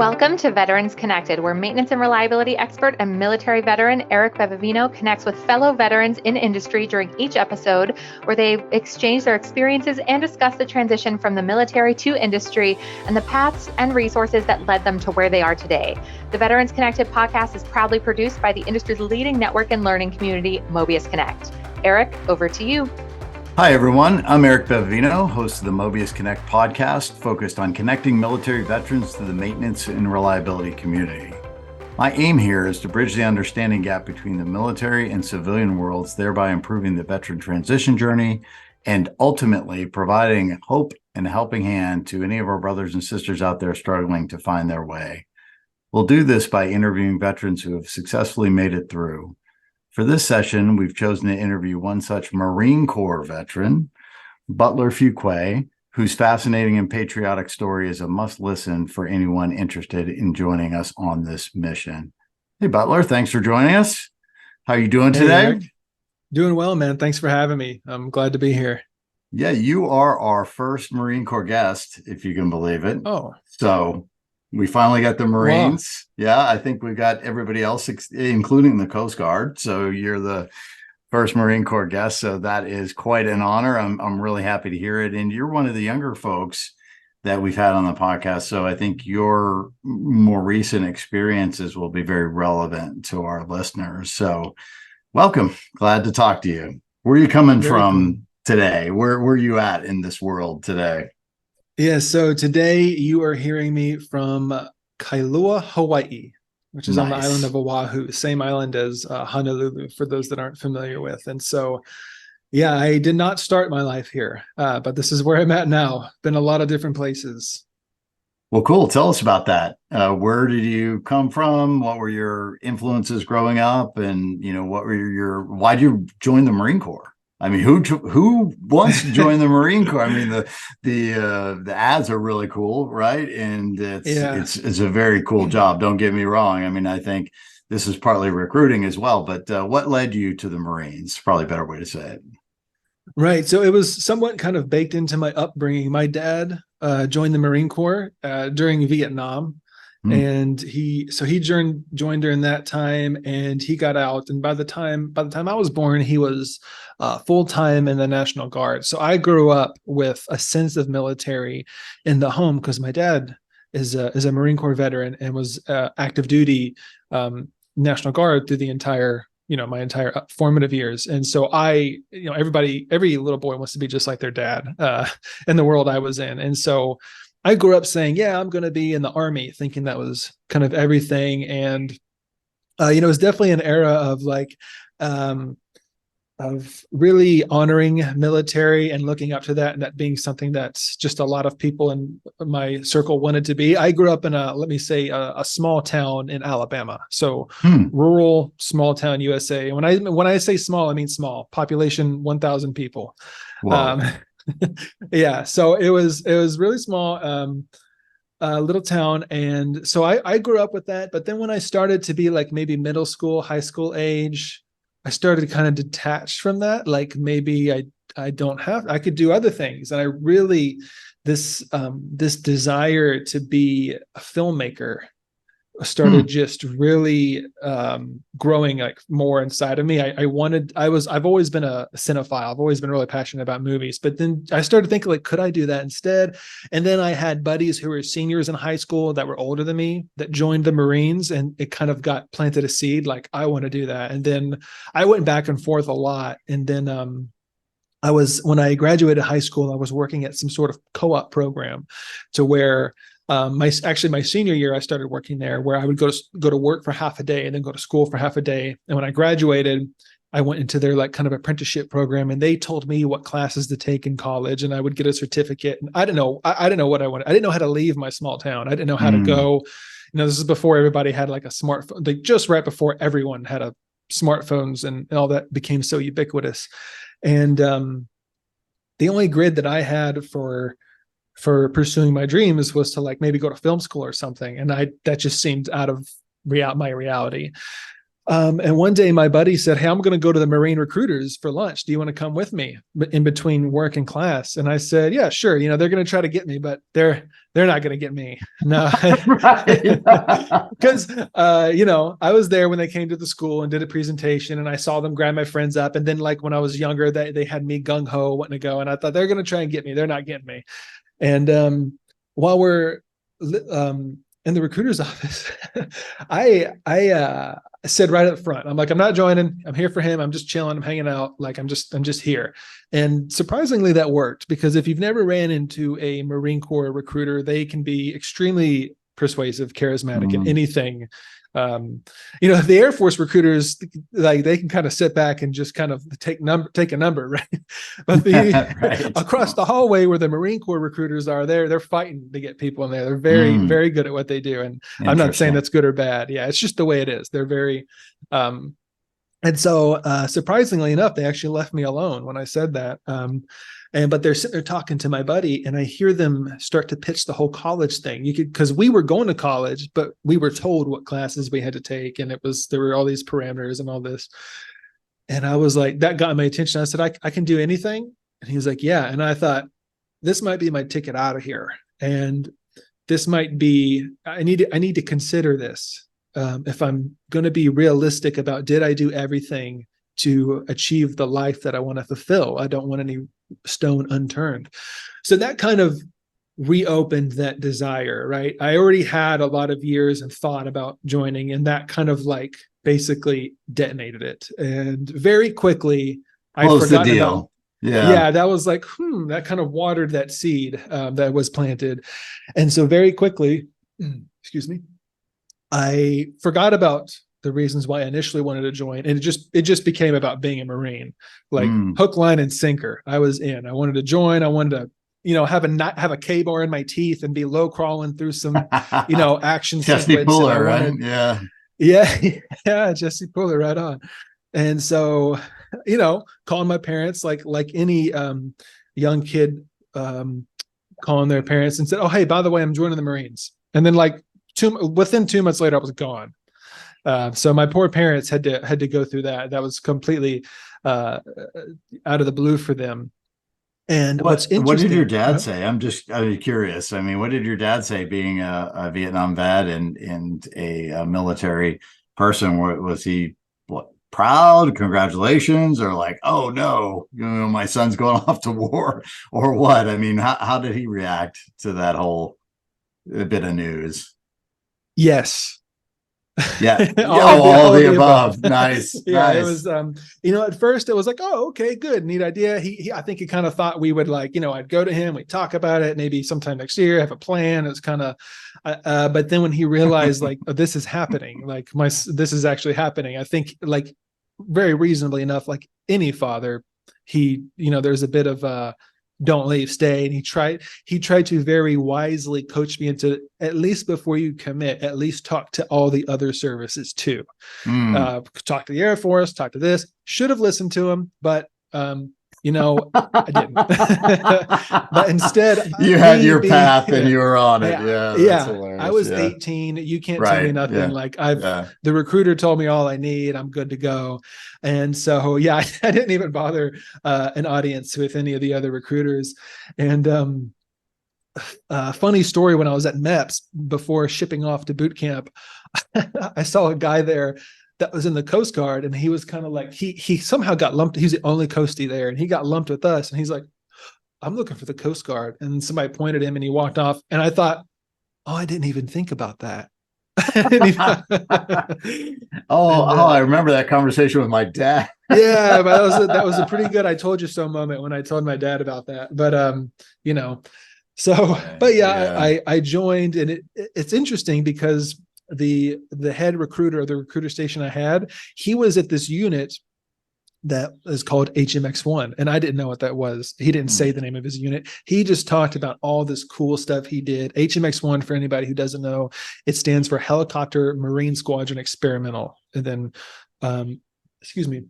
Welcome to Veterans Connected, where maintenance and reliability expert and military veteran Eric Bevavino connects with fellow veterans in industry during each episode, where they exchange their experiences and discuss the transition from the military to industry and the paths and resources that led them to where they are today. The Veterans Connected podcast is proudly produced by the industry's leading network and learning community, Mobius Connect. Eric, over to you. Hi, everyone. I'm Eric Bevavino, host of the Mobius Connect podcast, focused on connecting military veterans to the maintenance and reliability community. My aim here is to bridge the understanding gap between the military and civilian worlds, thereby improving the veteran transition journey and ultimately providing hope and a helping hand to any of our brothers and sisters out there struggling to find their way. We'll do this by interviewing veterans who have successfully made it through. For this session, we've chosen to interview one such Marine Corps veteran, Butler Fuqua, whose fascinating and patriotic story is a must-listen for anyone interested in joining us on this mission. Hey, Butler, thanks for joining us. How are you doing today? Eric. Doing well, man. Thanks for having me. I'm glad to be here. Yeah, you are our first Marine Corps guest, if you can believe it. Oh. So we finally got the Marines. Wow. Yeah, I think we got everybody else, including the Coast Guard. So you're the first Marine Corps guest. So that is quite an honor. I'm really happy to hear it. And you're one of the younger folks that we've had on the podcast. So I think your more recent experiences will be very relevant to our listeners. So welcome. Glad to talk to you. Where are you coming from today? Where are you at in this world today? Yeah, so today you are hearing me from Kailua, Hawaii, which is on the island of Oahu, same island as Honolulu, for those that aren't familiar with. And so, yeah, I did not start my life here, but this is where I'm at now. Been a lot of different places. Well, cool. Tell us about that. Where did you come from? What were your influences growing up? And, what were why did you join the Marine Corps? I mean, who wants to join the Marine Corps? I mean, the ads are really cool, right? And it's a very cool job. Don't get me wrong. I mean, I think this is partly recruiting as well. But what led you to the Marines? Probably a better way to say it. Right. So it was somewhat kind of baked into my upbringing. My dad joined the Marine Corps during Vietnam. And he joined during that time, and he got out. And by the time I was born, he was full-time in the National Guard. So I grew up with a sense of military in the home because my dad is a Marine Corps veteran and was active duty National Guard through the entire, my entire formative years. And so every little boy wants to be just like their dad in the world I was in. And so I grew up saying, yeah, I'm going to be in the Army, thinking that was kind of everything. And, it was definitely an era of of really honoring military and looking up to that, and that being something that's just a lot of people in my circle wanted to be. I grew up in a small town in Alabama. So rural, small town USA. And when I say small, I mean small. Population 1,000 people. Wow. Yeah, so it was really small, little town. And so I grew up with that. But then when I started to be like maybe middle school, high school age, I started kind of detached from that. Like maybe I could do other things. And I really, this desire to be a filmmaker started just really growing like more inside of me. I've always been a cinephile. I've always been really passionate about movies, but then I started thinking like, could I do that instead? And then I had buddies who were seniors in high school that were older than me that joined the Marines, and it kind of got planted a seed. Like, I want to do that. And then I went back and forth a lot. And then when I graduated high school, I was working at some sort of co-op program to where my senior year, I started working there, where I would go to work for half a day and then go to school for half a day. And when I graduated, I went into their kind of apprenticeship program, and they told me what classes to take in college, and I would get a certificate. And I didn't know what I wanted. I didn't know how to leave my small town. I didn't know how to go. This is before everybody had like a smartphone. Just right before everyone had smartphones and all that became so ubiquitous. And the only grid that I had for pursuing my dreams was to maybe go to film school or something. And that just seemed out of my reality. And one day my buddy said, "Hey, I'm going to go to the Marine recruiters for lunch. Do you want to come with me in between work and class?" And I said, "Yeah, sure. They're going to try to get me, but they're not going to get me." No, because, I was there when they came to the school and did a presentation, and I saw them grab my friends up. And then like when I was younger, they had me gung ho wanting to go. And I thought they're going to try and get me. They're not getting me. And while we're in the recruiter's office, I said right up front, I'm like, "I'm not joining. I'm here for him. I'm just chilling. I'm hanging out. Like I'm just here." And surprisingly, that worked, because if you've never ran into a Marine Corps recruiter, they can be extremely persuasive, charismatic, and anything. The Air Force recruiters, like they can kind of sit back and just kind of take a number, right? But Right. across the hallway where the Marine Corps recruiters are, they're fighting to get people in there. They're very, very good at what they do. And I'm not saying that's good or bad. Yeah, it's just the way it is. They're very, and so surprisingly enough, they actually left me alone when I said that. But they're sitting there talking to my buddy, and I hear them start to pitch the whole college thing. Because we were going to college, but we were told what classes we had to take, and there were all these parameters and all this. And I was like, that got my attention. I said, I can do anything. And he was like, "Yeah." And I thought, this might be my ticket out of here. And this might be, I need to consider this. If I'm going to be realistic about, did I do everything to achieve the life that I want to fulfill? I don't want any stone unturned. So that kind of reopened that desire, right? I already had a lot of years and thought about joining, and that kind of like basically detonated it. And very quickly, I forgot the deal. Yeah, that was like, that kind of watered that seed that was planted. And so very quickly, excuse me, I forgot about the reasons why I initially wanted to join. And it just became about being a Marine, like hook, line, and sinker. I was in. I wanted to join. I wanted to, have a K-bar in my teeth and be low crawling through some, action Jesse sequence. Puller, right? Yeah, Jesse Puller, right on. And so, calling my parents like any young kid calling their parents and said, "Oh, hey, by the way, I'm joining the Marines." And then like within 2 months later, I was gone. So my poor parents had to go through that. That was completely out of the blue for them. And what's interesting, what did your dad say? I'm curious. I mean, what did your dad say, being a Vietnam vet and a military person? Was he proud, congratulations, or like, "Oh no, my son's going off to war," or what? I mean, how did he react to that whole bit of news? Yes. Yeah. all the above. Nice. Yeah, nice. It was, at first it was like, "Oh, okay, good, neat idea." I think he kind of thought we would like, I'd go to him, we'd talk about it, maybe sometime next year, have a plan. It's kind of, but then when he realized like, oh, this is happening, like this is actually happening. I think like very reasonably enough, like any father, there's a bit of don't leave, stay. And he tried to very wisely coach me into, at least before you commit, at least talk to all the other services too. Talk to the Air Force, talk to this. Should have listened to him, but I didn't. But instead, you had your path and you were on it. Yeah. I was 18. You can't tell me nothing. Like the recruiter told me all I need. I'm good to go. And so, I didn't even bother an audience with any of the other recruiters. And funny story, when I was at MEPS before shipping off to boot camp, I saw a guy there that was in the Coast Guard, and he was kind of like, he somehow got lumped. He's the only coastie there, and he got lumped with us. And he's like, "I'm looking for the Coast Guard." And somebody pointed him, and he walked off. And I thought, oh, I didn't even think about that. I remember that conversation with my dad. Yeah, but that was a pretty good "I told you so" moment when I told my dad about that. But I joined, and it's interesting because the head recruiter, the recruiter station I had, he was at this unit that is called HMX1, and I didn't know what that was. He didn't say the name of his unit. He just talked about all this cool stuff he did. HMX1, for anybody who doesn't know, it stands for Helicopter Marine Squadron Experimental. And then, excuse me.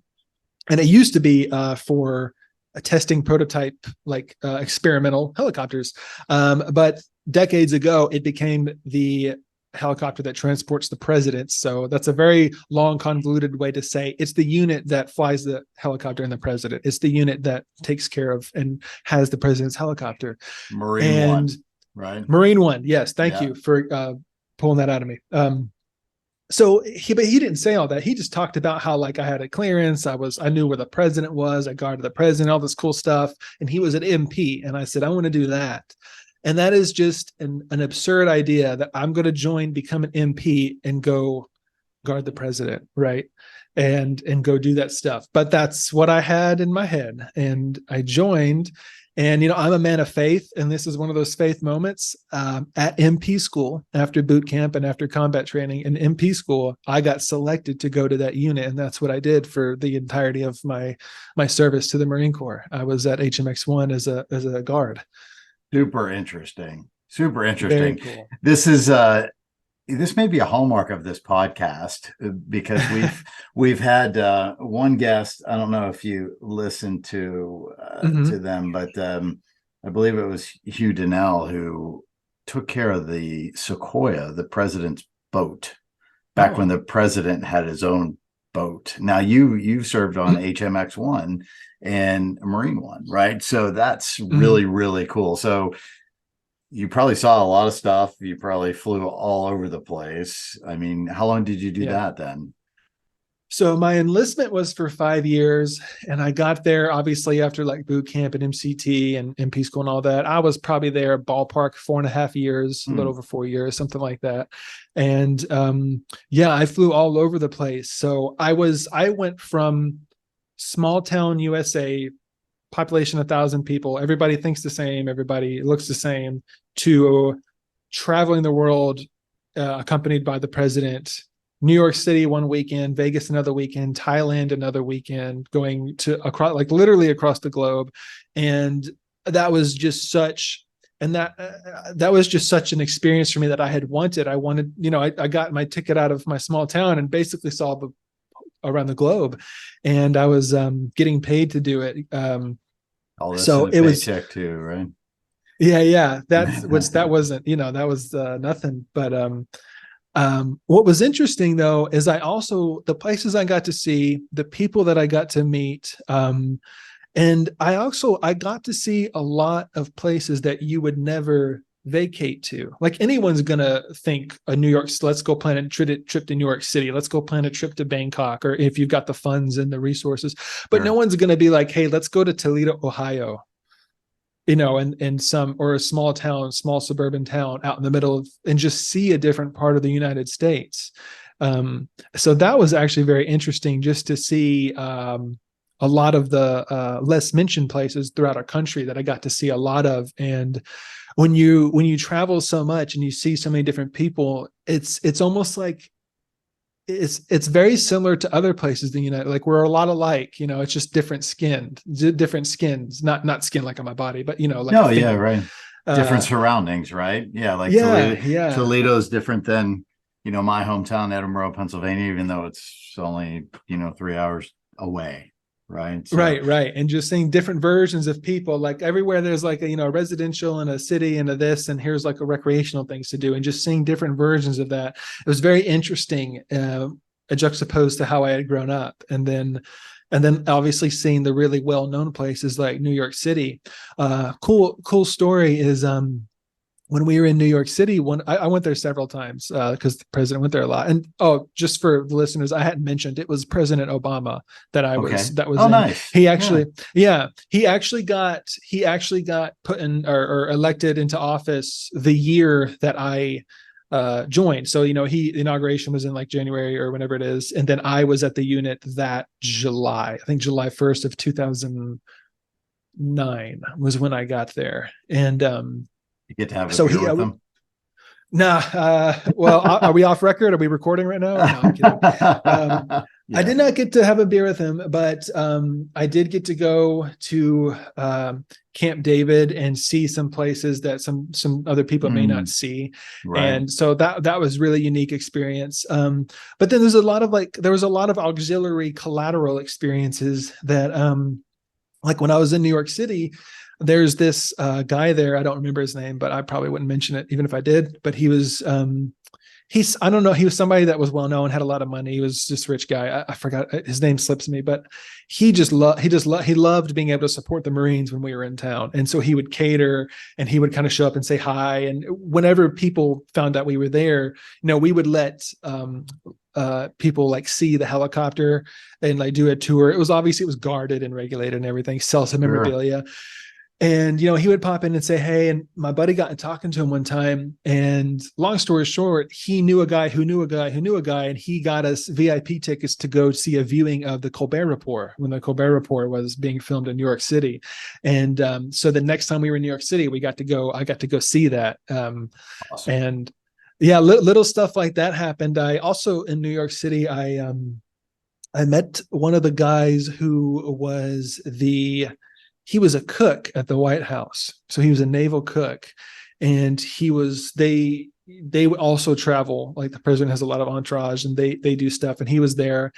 And it used to be for a testing prototype, like experimental helicopters. But decades ago, it became the helicopter that transports the president. So that's a very long, convoluted way to say it's the unit that flies the helicopter and the president. It's the unit that takes care of and has the president's helicopter. Marine One, right? Marine One. Yes. Thank you for pulling that out of me. But he didn't say all that. He just talked about how like I had a clearance. I knew where the president was. I guarded the president, all this cool stuff. And he was an MP. And I said, I want to do that. And that is just an absurd idea that I'm going to become an MP and go guard the president. Right. And go do that stuff. But that's what I had in my head. And I joined. And, I'm a man of faith, and this is one of those faith moments. At MP school, after boot camp and after combat training in MP school, I got selected to go to that unit. And that's what I did for the entirety of my service to the Marine Corps. I was at HMX-1 as a guard. Super interesting. Super interesting. Very cool. This may be a hallmark of this podcast because we've had one guest. I don't know if you listened to them, but I believe it was Hugh Donnell who took care of the Sequoia, the president's boat, back when the president had his own boat. Now you served on HMX-1 and Marine One, right? So that's really, really cool. So you probably saw a lot of stuff. You probably flew all over the place. I mean, how long did you do that then? So my enlistment was for 5 years, and I got there obviously after like boot camp and MCT and MP school and all that. I was probably there ballpark 4.5 years, a little over 4 years, something like that. And I flew all over the place. So I went from small town USA, population 1,000 people, everybody thinks the same, everybody looks the same, to traveling the world accompanied by the president. New York City one weekend, Vegas another weekend, Thailand another weekend, going to literally across the globe. And that was just such an experience for me that I had wanted. I wanted, I got my ticket out of my small town and basically saw around the globe, and I was getting paid to do it. All this so it was paycheck too, right? Yeah. That wasn't, that was nothing. But what was interesting though is the places I got to see, the people that I got to meet, and I got to see a lot of places that you would never vacate to. Like anyone's gonna think let's go plan a trip to New York City, let's go plan a trip to Bangkok, or if you've got the funds and the resources, but no one's gonna be like, hey, let's go to Toledo, Ohio, and a small suburban town out in the middle and just see a different part of the United States. So that was actually very interesting, just to see a lot of the less mentioned places throughout our country that I got to see a lot of. And when you travel so much and you see so many different people, it's almost like it's very similar to other places in the United, like we're a lot alike, it's just different skins, not skin like on my body, but right. Different surroundings, right? Yeah. Like Toledo's different than, my hometown, Edinburgh, Pennsylvania, even though it's only, 3 hours away. Right. So, right. And just seeing different versions of people, like everywhere there's like a residential and a city and a this, and here's like a recreational things to do, and just seeing different versions of that. It was very interesting, juxtaposed to how I had grown up. And then obviously seeing the really well-known places like New York City. Cool story is, when we were in New York City, I went there several times because the president went there a lot. And just for the listeners, I hadn't mentioned, it was President Obama that was in. Nice. He actually, he actually got put in or elected into office the year that I joined. So, the inauguration was in like January or whenever it is. And then I was at the unit that July, I think July 1st of 2009 was when I got there. And, you get to have a beer with them? Nah. Well, are we off record? Are we recording right now? No, I'm kidding. I did not get to have a beer with him, but I did get to go to Camp David and see some places that some other people may not see. Right. And so that was really unique experience. But then there was a lot of auxiliary collateral experiences that like when I was in New York City, there's this guy there. I don't remember his name, but I probably wouldn't mention it even if I did. But he was I don't know, he was somebody that was well known, had a lot of money. He was just a rich guy. I forgot, his name slips me, but he loved being able to support the Marines when we were in town. And so he would cater, and he would kind of show up and say hi. And whenever people found out we were there, we would let people like see the helicopter and like do a tour. It was guarded and regulated and everything, sell some memorabilia. And, he would pop in and say, hey, and my buddy got talking to him one time, and long story short, he knew a guy who knew a guy who knew a guy, and he got us VIP tickets to go see a viewing of the Colbert Report when the Colbert Report was being filmed in New York City. And so the next time we were in New York City, I got to go see that. Awesome. And yeah, little stuff like that happened. I also, in New York City, I met one of the guys who was he was a cook at the White House. So he was a naval cook, and they also travel. Like, the president has a lot of entourage, and they do stuff, and he was there,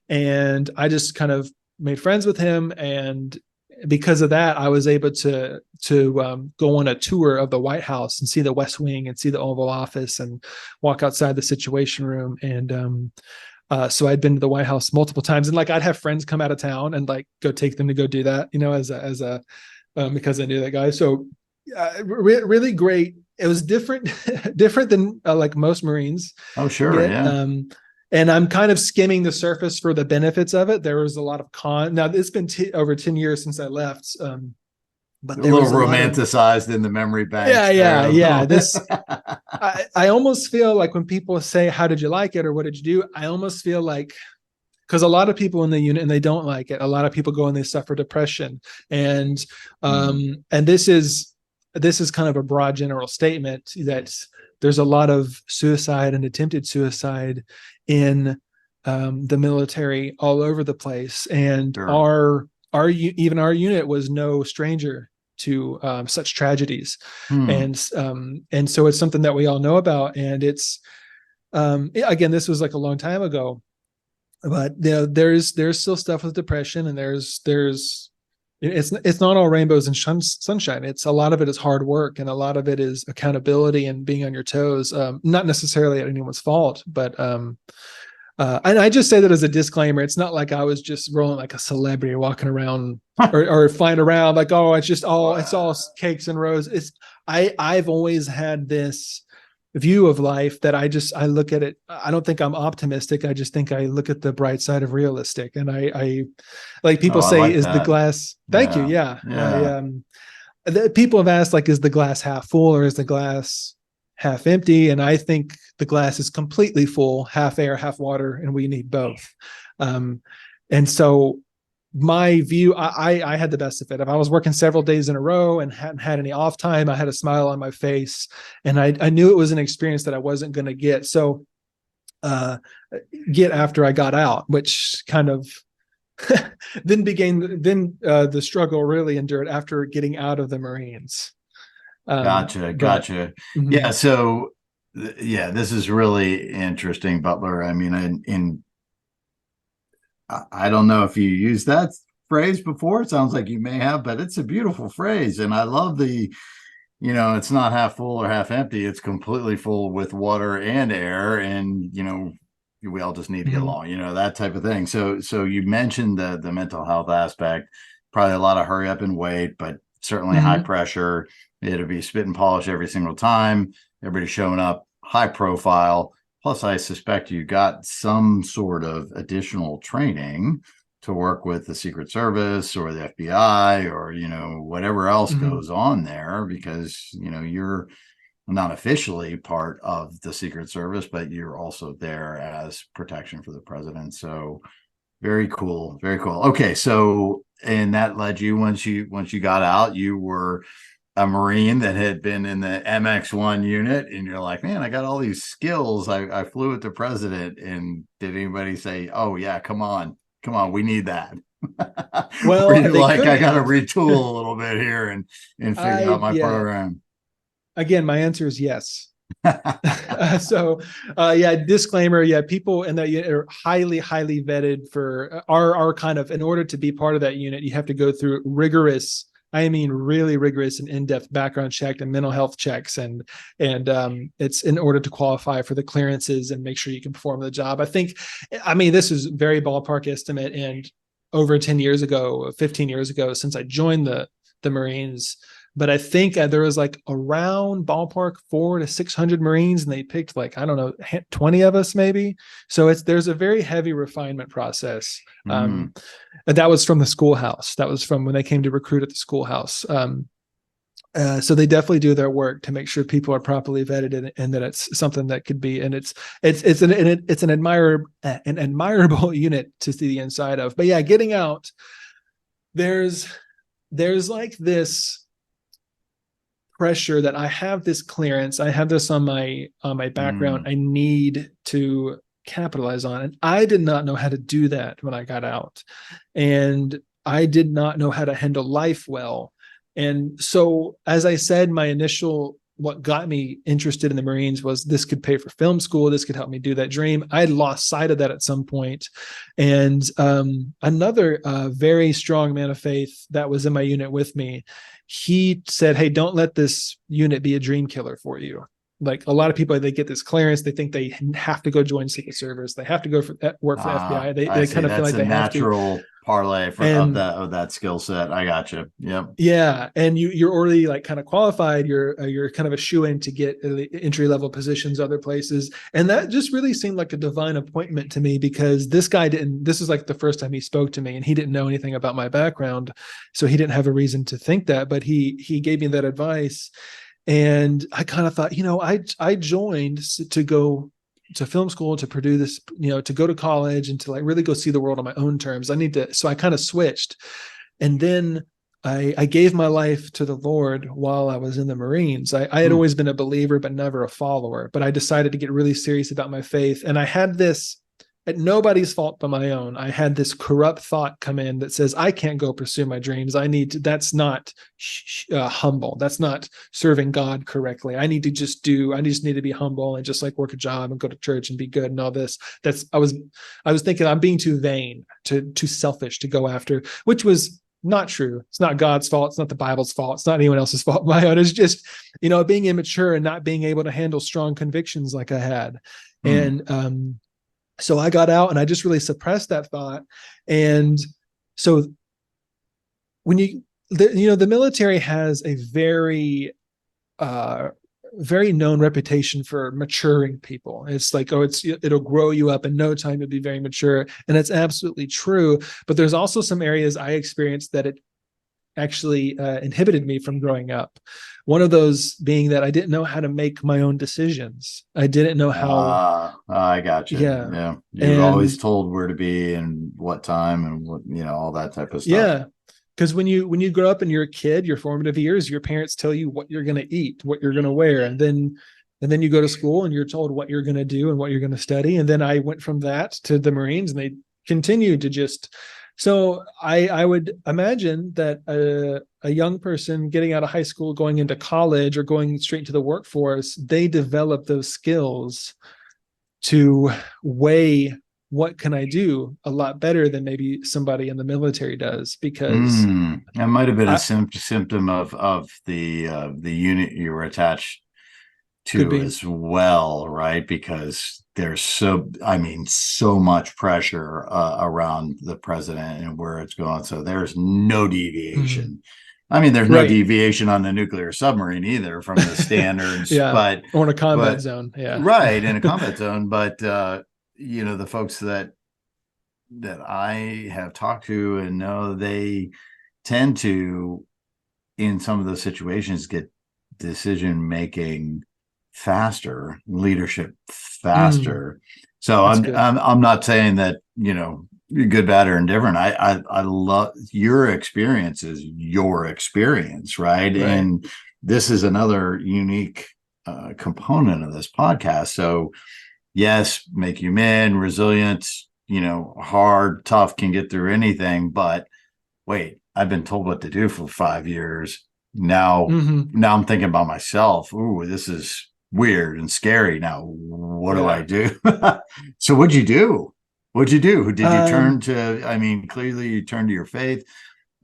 and I just kind of made friends with him. And because of that, I was able to go on a tour of the White House and see the West Wing and see the Oval Office and walk outside the Situation Room. And so I'd been to the White House multiple times, and like, I'd have friends come out of town and like go take them to go do that, because I knew that guy. So really great. It was different than like most Marines. Oh, sure. Yeah. And I'm kind of skimming the surface for the benefits of it. There was a lot of now it's been over 10 years since I left. But a little romanticized in the memory bank. Yeah. This, I almost feel like when people say, how did you like it? Or what did you do? I almost feel like, because a lot of people in the unit, and they don't like it. A lot of people go and they suffer depression. And, and this is kind of a broad general statement that there's a lot of suicide and attempted suicide in the military all over the place. And sure. Even our unit was no stranger to such tragedies. And so it's something that we all know about. And it's, again, this was like a long time ago, but there's still stuff with depression, and it's not all rainbows and sunshine. It's a lot of it is hard work, and a lot of it is accountability and being on your toes. Not necessarily at anyone's fault, but and I just say that as a disclaimer. It's not like I was just rolling like a celebrity, walking around or flying around like, oh, it's all cakes and roses. I've always had this view of life that I look at it. I don't think I'm optimistic. I just think I look at the bright side of realistic. And I like people say, like, is that the glass? Thank you. Yeah. People have asked, like, is the glass half full or is the glass half empty? And I think the glass is completely full, half air, half water, and we need both. And so my view, I had the best of it. If I was working several days in a row and hadn't had any off time, I had a smile on my face, and I knew it was an experience that I wasn't going to get after I got out, which kind of then the struggle really endured after getting out of the Marines. Gotcha. Mm-hmm. Yeah. So, this is really interesting, Butler. I mean, I don't know if you used that phrase before. It sounds like you may have, but it's a beautiful phrase. And I love it's not half full or half empty. It's completely full with water and air. And, we all just need to get along, that type of thing. So you mentioned the mental health aspect, probably a lot of hurry up and wait, but certainly high pressure. It'll be spit and polish every single time. Everybody showing up, high profile. Plus, I suspect you got some sort of additional training to work with the Secret Service or the FBI or, whatever else goes on there, because, you're not officially part of the Secret Service, but you're also there as protection for the president. So very cool. Very cool. Okay. So, and that led you, once you got out, you were a Marine that had been in the MX1 unit, and you're like, man, I got all these skills. I flew with the president. And did anybody say, oh yeah, come on, we need that? Well, I got to retool a little bit here and figure out my program. Again, my answer is yes. Disclaimer. People in that unit are highly vetted for our kind of, in order to be part of that unit, you have to go through rigorous I mean, really rigorous and in-depth background check and mental health checks. And it's in order to qualify for the clearances and make sure you can perform the job. I mean, this is very ballpark estimate. And over 10 years ago, 15 years ago, since I joined the Marines, but I think there was like around ballpark 400 to 600 Marines, and they picked like, I don't know, 20 of us maybe. So there's a very heavy refinement process. And that was from the schoolhouse. That was from when they came to recruit at the schoolhouse. So they definitely do their work to make sure people are properly vetted and that it's something that could be, and it's an admirable unit to see the inside of. But yeah, getting out, there's like this pressure that I have this clearance, I have this on my background, I need to capitalize on. And I did not know how to do that when I got out. And I did not know how to handle life well. And so, as I said, what got me interested in the Marines was this could pay for film school. This could help me do that dream. I had lost sight of that at some point. And another very strong man of faith that was in my unit with me, he said, hey, don't let this unit be a dream killer for you. Like a lot of people, they get this clearance. They think they have to go join Secret Service. They have to go work for FBI. They kind of feel like they have to. Natural parlay of that skill set. I got you. Yep. Yeah, and you're already like kind of qualified. You're kind of a shoo-in to get entry level positions other places, and that just really seemed like a divine appointment to me, because this guy didn't. This is like the first time he spoke to me, and he didn't know anything about my background, so he didn't have a reason to think that. But he gave me that advice. And I kind of thought, I joined to go to film school, to pursue this, to go to college and to like really go see the world on my own terms. So I kind of switched. And then I gave my life to the Lord while I was in the Marines. I had always been a believer, but never a follower. But I decided to get really serious about my faith. And I had this, at nobody's fault but my own, I had this corrupt thought come in that says, I can't go pursue my dreams. That's not humble. That's not serving God correctly. I just need to be humble and just like work a job and go to church and be good and all this. I was thinking I'm being too vain, too selfish to go after, which was not true. It's not God's fault. It's not the Bible's fault. It's not anyone else's fault. My own. It's just, being immature and not being able to handle strong convictions like I had. And, so I got out and I just really suppressed that thought. And so when the military has a very, very known reputation for maturing people. It's like, it'll grow you up in no time. You'll be very mature. And it's absolutely true. But there's also some areas I experienced that it actually inhibited me from growing up. One of those being that I didn't know how to make my own decisions. I didn't know how. I got you. Yeah. You're always told where to be and what time and what, all that type of stuff. Yeah. Because when you grow up and you're a kid, your formative years, your parents tell you what you're going to eat, what you're going to wear. And then you go to school and you're told what you're going to do and what you're going to study. And then I went from that to the Marines, and they continued to just. So I would imagine that a young person getting out of high school, going into college or going straight into the workforce, they develop those skills to weigh what can I do a lot better than maybe somebody in the military does, because that might have been a symptom of the unit you were attached to as well, right? Because there's so much pressure around the president and where it's going. So there's no deviation. There's no deviation on the nuclear submarine either from the standards, or in a combat zone. Yeah. Right. In a combat zone. But, the folks that I have talked to and know, they tend to, in some of those situations, get decision-making faster, leadership faster. So I'm not saying that, you're good, bad, or indifferent. I love your experience is your experience, right? And this is another unique component of this podcast. So yes, make you man, resilient, hard, tough, can get through anything. But wait, I've been told what to do for 5 years. Now I'm thinking about myself. Ooh, this is weird and scary. Now, what do I do? So what'd you do? Did you turn to, clearly you turned to your faith.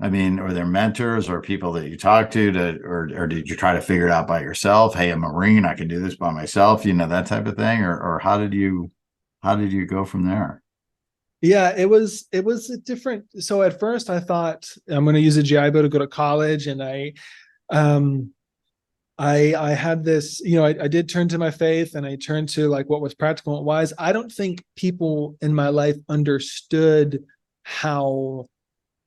I mean, are there mentors or people that you talk to or did you try to figure it out by yourself? Hey, I'm a Marine, I can do this by myself, that type of thing, or how did you go from there? Yeah, it was a different. So at first I thought I'm going to use a GI Bill to go to college, and um I had this, I did turn to my faith, and I turned to like what was practical and wise. I don't think people in my life understood how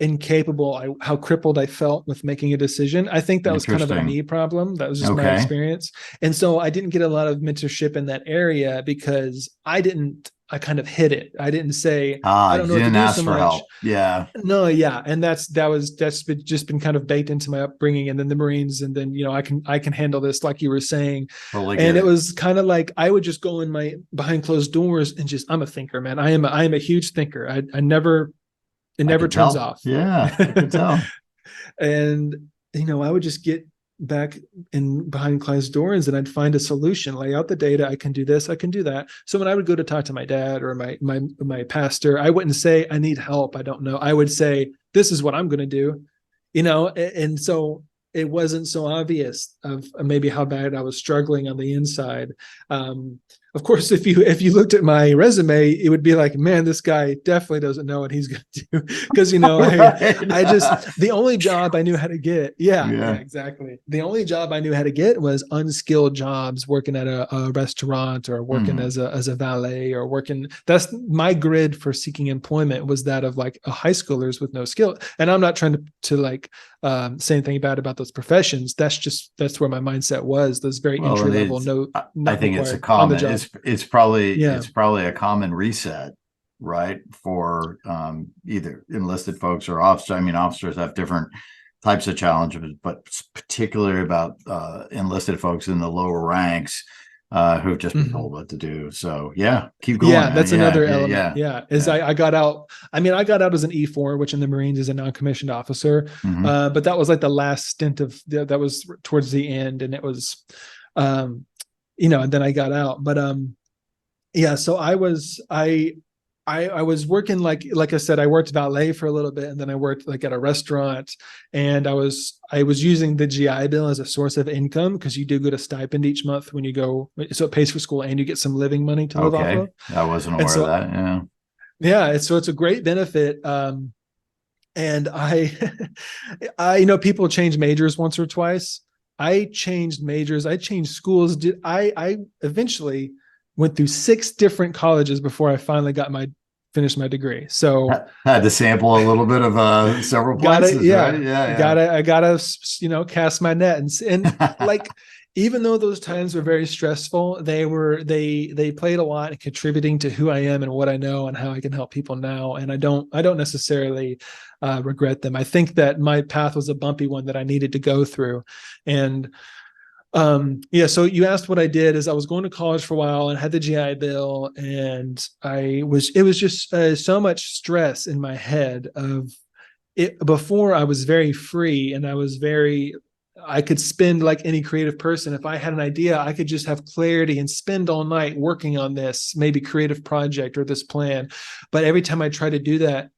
incapable how crippled I felt with making a decision. I think that was kind of a Interesting. me problem. That was just my Okay. experience. And so I didn't get a lot of mentorship in that area because I kind of hid it. I didn't say, I You don't know what to didn't do so ask for much. help. Yeah. No, yeah. And that's been just been kind of baked into my upbringing, and then the Marines, and then, I can handle this, like you were saying. Totally And get it it. was kind of like I would just go in my behind closed doors and just, I'm a thinker, man. I am a huge thinker. I never, it I never could turns tell. off. Yeah, I could tell. And I would just get back in behind closed doors, and I'd find a solution, lay out the data. I can do this, I can do that. So when I would go to talk to my dad or my pastor, I wouldn't say I need help, I don't know. I would say, this is what I'm going to do, and so it wasn't so obvious of maybe how bad I was struggling on the inside. Of course, if you looked at my resume, it would be like, man, this guy definitely doesn't know what he's going to do. Because Right. I just, the only job I knew how to get, yeah, Yeah. exactly. The only job I knew how to get was unskilled jobs, working at a restaurant, or working Mhm. as a valet, or working. That's my grid for seeking employment, was that of like a high schoolers with no skill. And I'm not trying to like say anything bad about those professions. That's where my mindset was. Those very Well, entry and level, it's, no, I not think it's a required on the common, job. Yeah. it's probably a common reset, right? For either enlisted folks or officers. I mean, officers have different types of challenges, but particularly about enlisted folks in the lower ranks who've just been Mhm. told what to do. So yeah, keep going, Yeah, man. that's Yeah, another yeah, element. yeah, Yeah, is yeah. I got out. I mean, I got out as an E4, which in the Marines is a non-commissioned officer. Hmm. But that was like the last stint that was towards the end, and it was, um, and then I got out. But yeah, so I was working, like I said, I worked valet for a little bit, and then I worked like at a restaurant, and I was using the GI Bill as a source of income, because you do get a stipend each month when you go, so it pays for school, and you get some living money to live off Okay, of. I wasn't And aware of so, that. Yeah. yeah, it's a great benefit. And I people change majors once or twice. I changed majors. I changed schools. I eventually went through 6 different colleges before I finally finished my degree. So Had to sample a little bit of several gotta, places, right? yeah, Yeah, I gotta, cast my net, and yeah. like, even though those times were very stressful, they played a lot in contributing to who I am and what I know and how I can help people now. And I don't necessarily regret them. I think that my path was a bumpy one that I needed to go through. And yeah, so you asked what I did. Is I was going to college for a while and had the GI Bill, and it was just so much stress in my head of it. Before, I was very free, and I could spend like any creative person. If I had an idea, I could just have clarity and spend all night working on this maybe creative project or this plan. But every time I try to do that,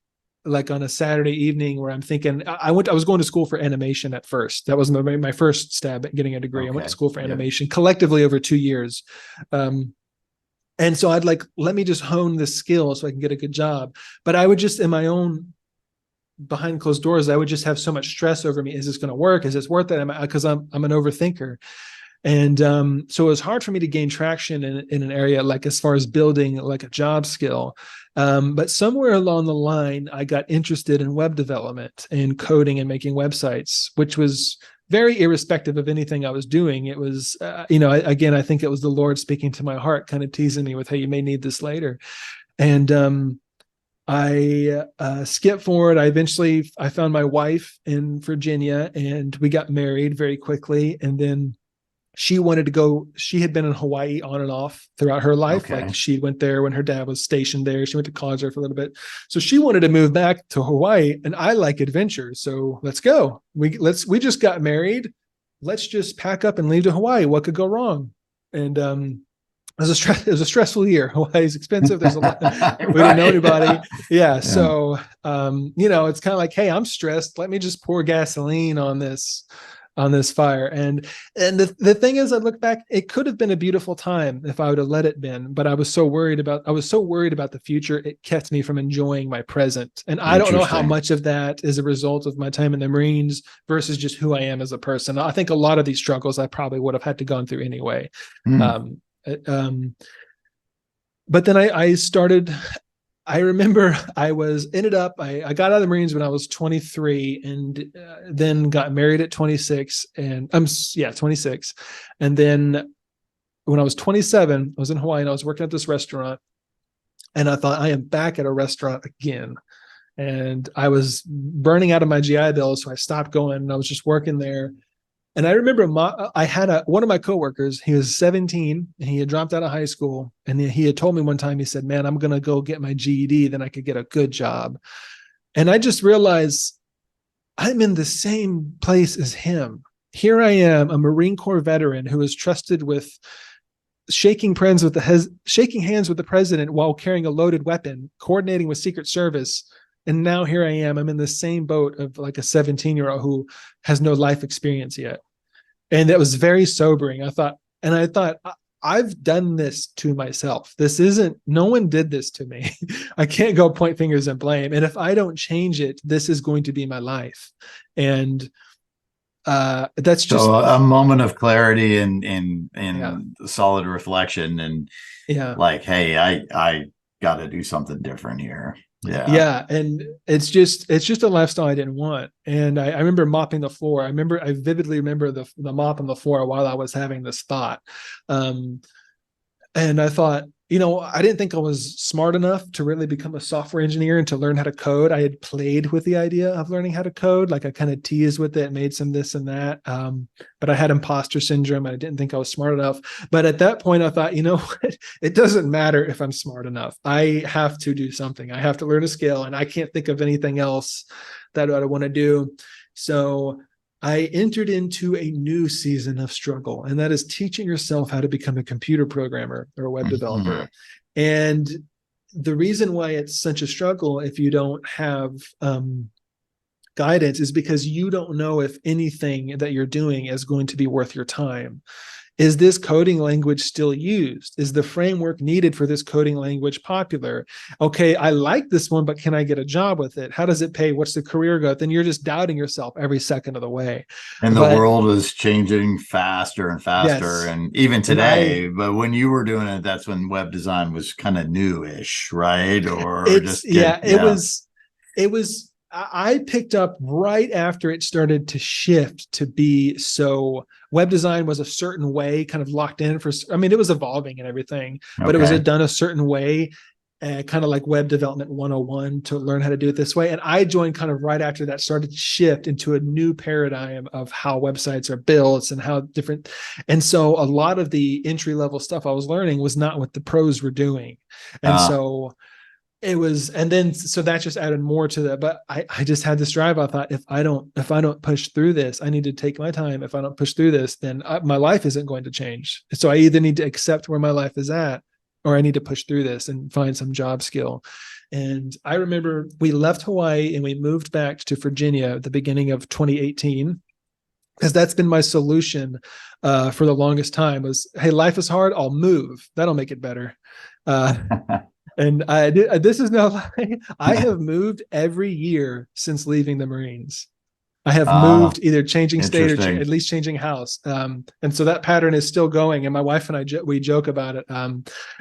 like on a Saturday evening, where I'm thinking, I was going to school for animation at first. That was my first stab at getting a degree. I went to Okay. school for Yep. animation collectively over 2 years. And so I'd like, let me just hone this skill so I can get a good job. But I would just, in my own behind closed doors, I would just have so much stress over me. Is this going to work? Is this worth it? Because I'm an overthinker. And so it was hard for me to gain traction in an area, like as far as building like a job skill. But somewhere along the line, I got interested in web development and coding and making websites, which was very irrespective of anything I was doing. It was, again, I think it was the Lord speaking to my heart, kind of teasing me with, hey, you may need this later. And I skipped forward. I found my wife in Virginia, and we got married very quickly. And then she wanted to go. She had been in Hawaii on and off throughout her life. Like, Okay. she went there when her dad was stationed there. She went to college there for a little bit. So she wanted to move back to Hawaii, and I like adventure. So let's go. We just got married. Let's just pack up and leave to Hawaii. What could go wrong? And it was a stressful year. Hawaii's expensive. There's a lot. We didn't know Right. anybody. Yeah. So, it's kind of like, hey, I'm stressed. Let me just pour gasoline on this fire. And the thing is, I look back, it could have been a beautiful time if I would have let it been, but I was so worried about the future. It kept me from enjoying my present. And I don't know how Interesting. much of that is a result of my time in the Marines versus just who I am as a person. I think a lot of these struggles I probably would have had to gone through anyway. Mm. But then I started, I remember I got out of the Marines when I was 23 and then got married at 26 and 26. And then when I was 27, I was in Hawaii and I was working at this restaurant and I thought, I am back at a restaurant again. And I was burning out of my GI Bill. So I stopped going and I was just working there. And I remember I had one of my coworkers, he was 17 and he had dropped out of high school. And he had told me one time, he said, man, I'm going to go get my GED, then I could get a good job. And I just realized I'm in the same place as him. Here I am, a Marine Corps veteran who is trusted with shaking hands with the president while carrying a loaded weapon, coordinating with Secret Service. And now here I am, I'm in the same boat of like a 17-year-old who has no life experience yet. And that was very sobering. I thought, I've done this to myself. No one did this to me. I can't go point fingers and blame. And if I don't change it, this is going to be my life. And that's just so a moment of clarity and Yeah. solid reflection and like, hey, I got to do something different here. Yeah. And it's just a lifestyle I didn't want. And I remember mopping the floor. I vividly remember the mop on the floor while I was having this thought. And I thought, I didn't think I was smart enough to really become a software engineer and to learn how to code. I had played with the idea of learning how to code. Like I kind of teased with it, made some this and that. But I had imposter syndrome. And I didn't think I was smart enough. But at that point, I thought, what? It doesn't matter if I'm smart enough. I have to do something. I have to learn a skill. And I can't think of anything else that I want to do. So I entered into a new season of struggle, and that is teaching yourself how to become a computer programmer or a web developer. And the reason why it's such a struggle if you don't have guidance is because you don't know if anything that you're doing is going to be worth your time. Is this coding language still used? Is the framework needed for this coding language popular? Okay, I like this one, but can I get a job with it? How does it pay? What's the career growth? And you're just doubting yourself every second of the way. And the world is changing faster and faster. Yes. And even today, but when you were doing it, that's when web design was kind of newish, right? It was, I picked up right after it started to shift to be so web design was a certain way, kind of locked in it was evolving and everything, but it was done a certain way, kind of like web development 101 to learn how to do it this way. And I joined kind of right after that started to shift into a new paradigm of how websites are built and how different. And so a lot of the entry level stuff I was learning was not what the pros were doing. And so it was, and then, so that just added more to that. But I just had this drive. I thought, if I don't push through this, I need to take my time. If I don't push through this, then my life isn't going to change. So I either need to accept where my life is at, or I need to push through this and find some job skill. And I remember we left Hawaii and we moved back to Virginia at the beginning of 2018. Because that's been my solution for the longest time was, hey, life is hard. I'll move. That'll make it better. And this is no lie. I have moved every year since leaving the Marines. I have moved, either changing state or at least changing house. And so that pattern is still going. And my wife and I, we joke about it.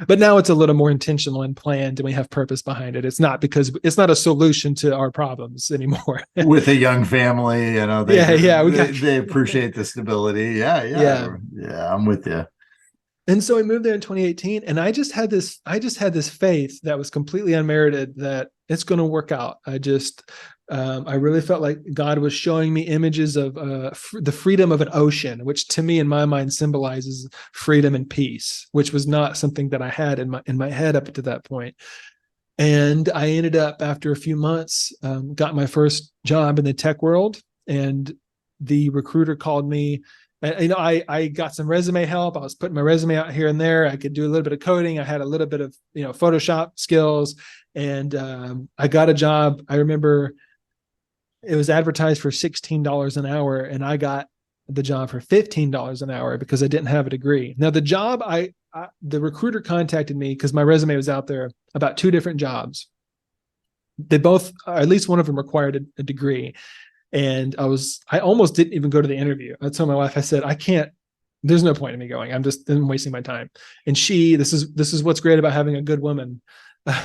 But now it's a little more intentional and planned, and we have purpose behind it. It's not because it's not a solution to our problems anymore. With a young family, they appreciate the stability. Yeah. I'm with you. And so we moved there in 2018, and I just had this faith that was completely unmerited that it's going to work out. I really felt like God was showing me images of the freedom of an ocean, which to me in my mind symbolizes freedom and peace, which was not something that I had in my head up to that point. And I ended up, after a few months, got my first job in the tech world, and the recruiter called me I got some resume help. I was putting my resume out here and there. I could do a little bit of coding. I had a little bit of, Photoshop skills, and I got a job. I remember it was advertised for $16 an hour, and I got the job for $15 an hour because I didn't have a degree. Now the job the recruiter contacted me because my resume was out there about 2 different jobs. They both, at least one of them, required a degree. And I almost didn't even go to the interview. I told my wife, I said, I can't, there's no point in me going. I'm wasting my time. And this is what's great about having a good woman,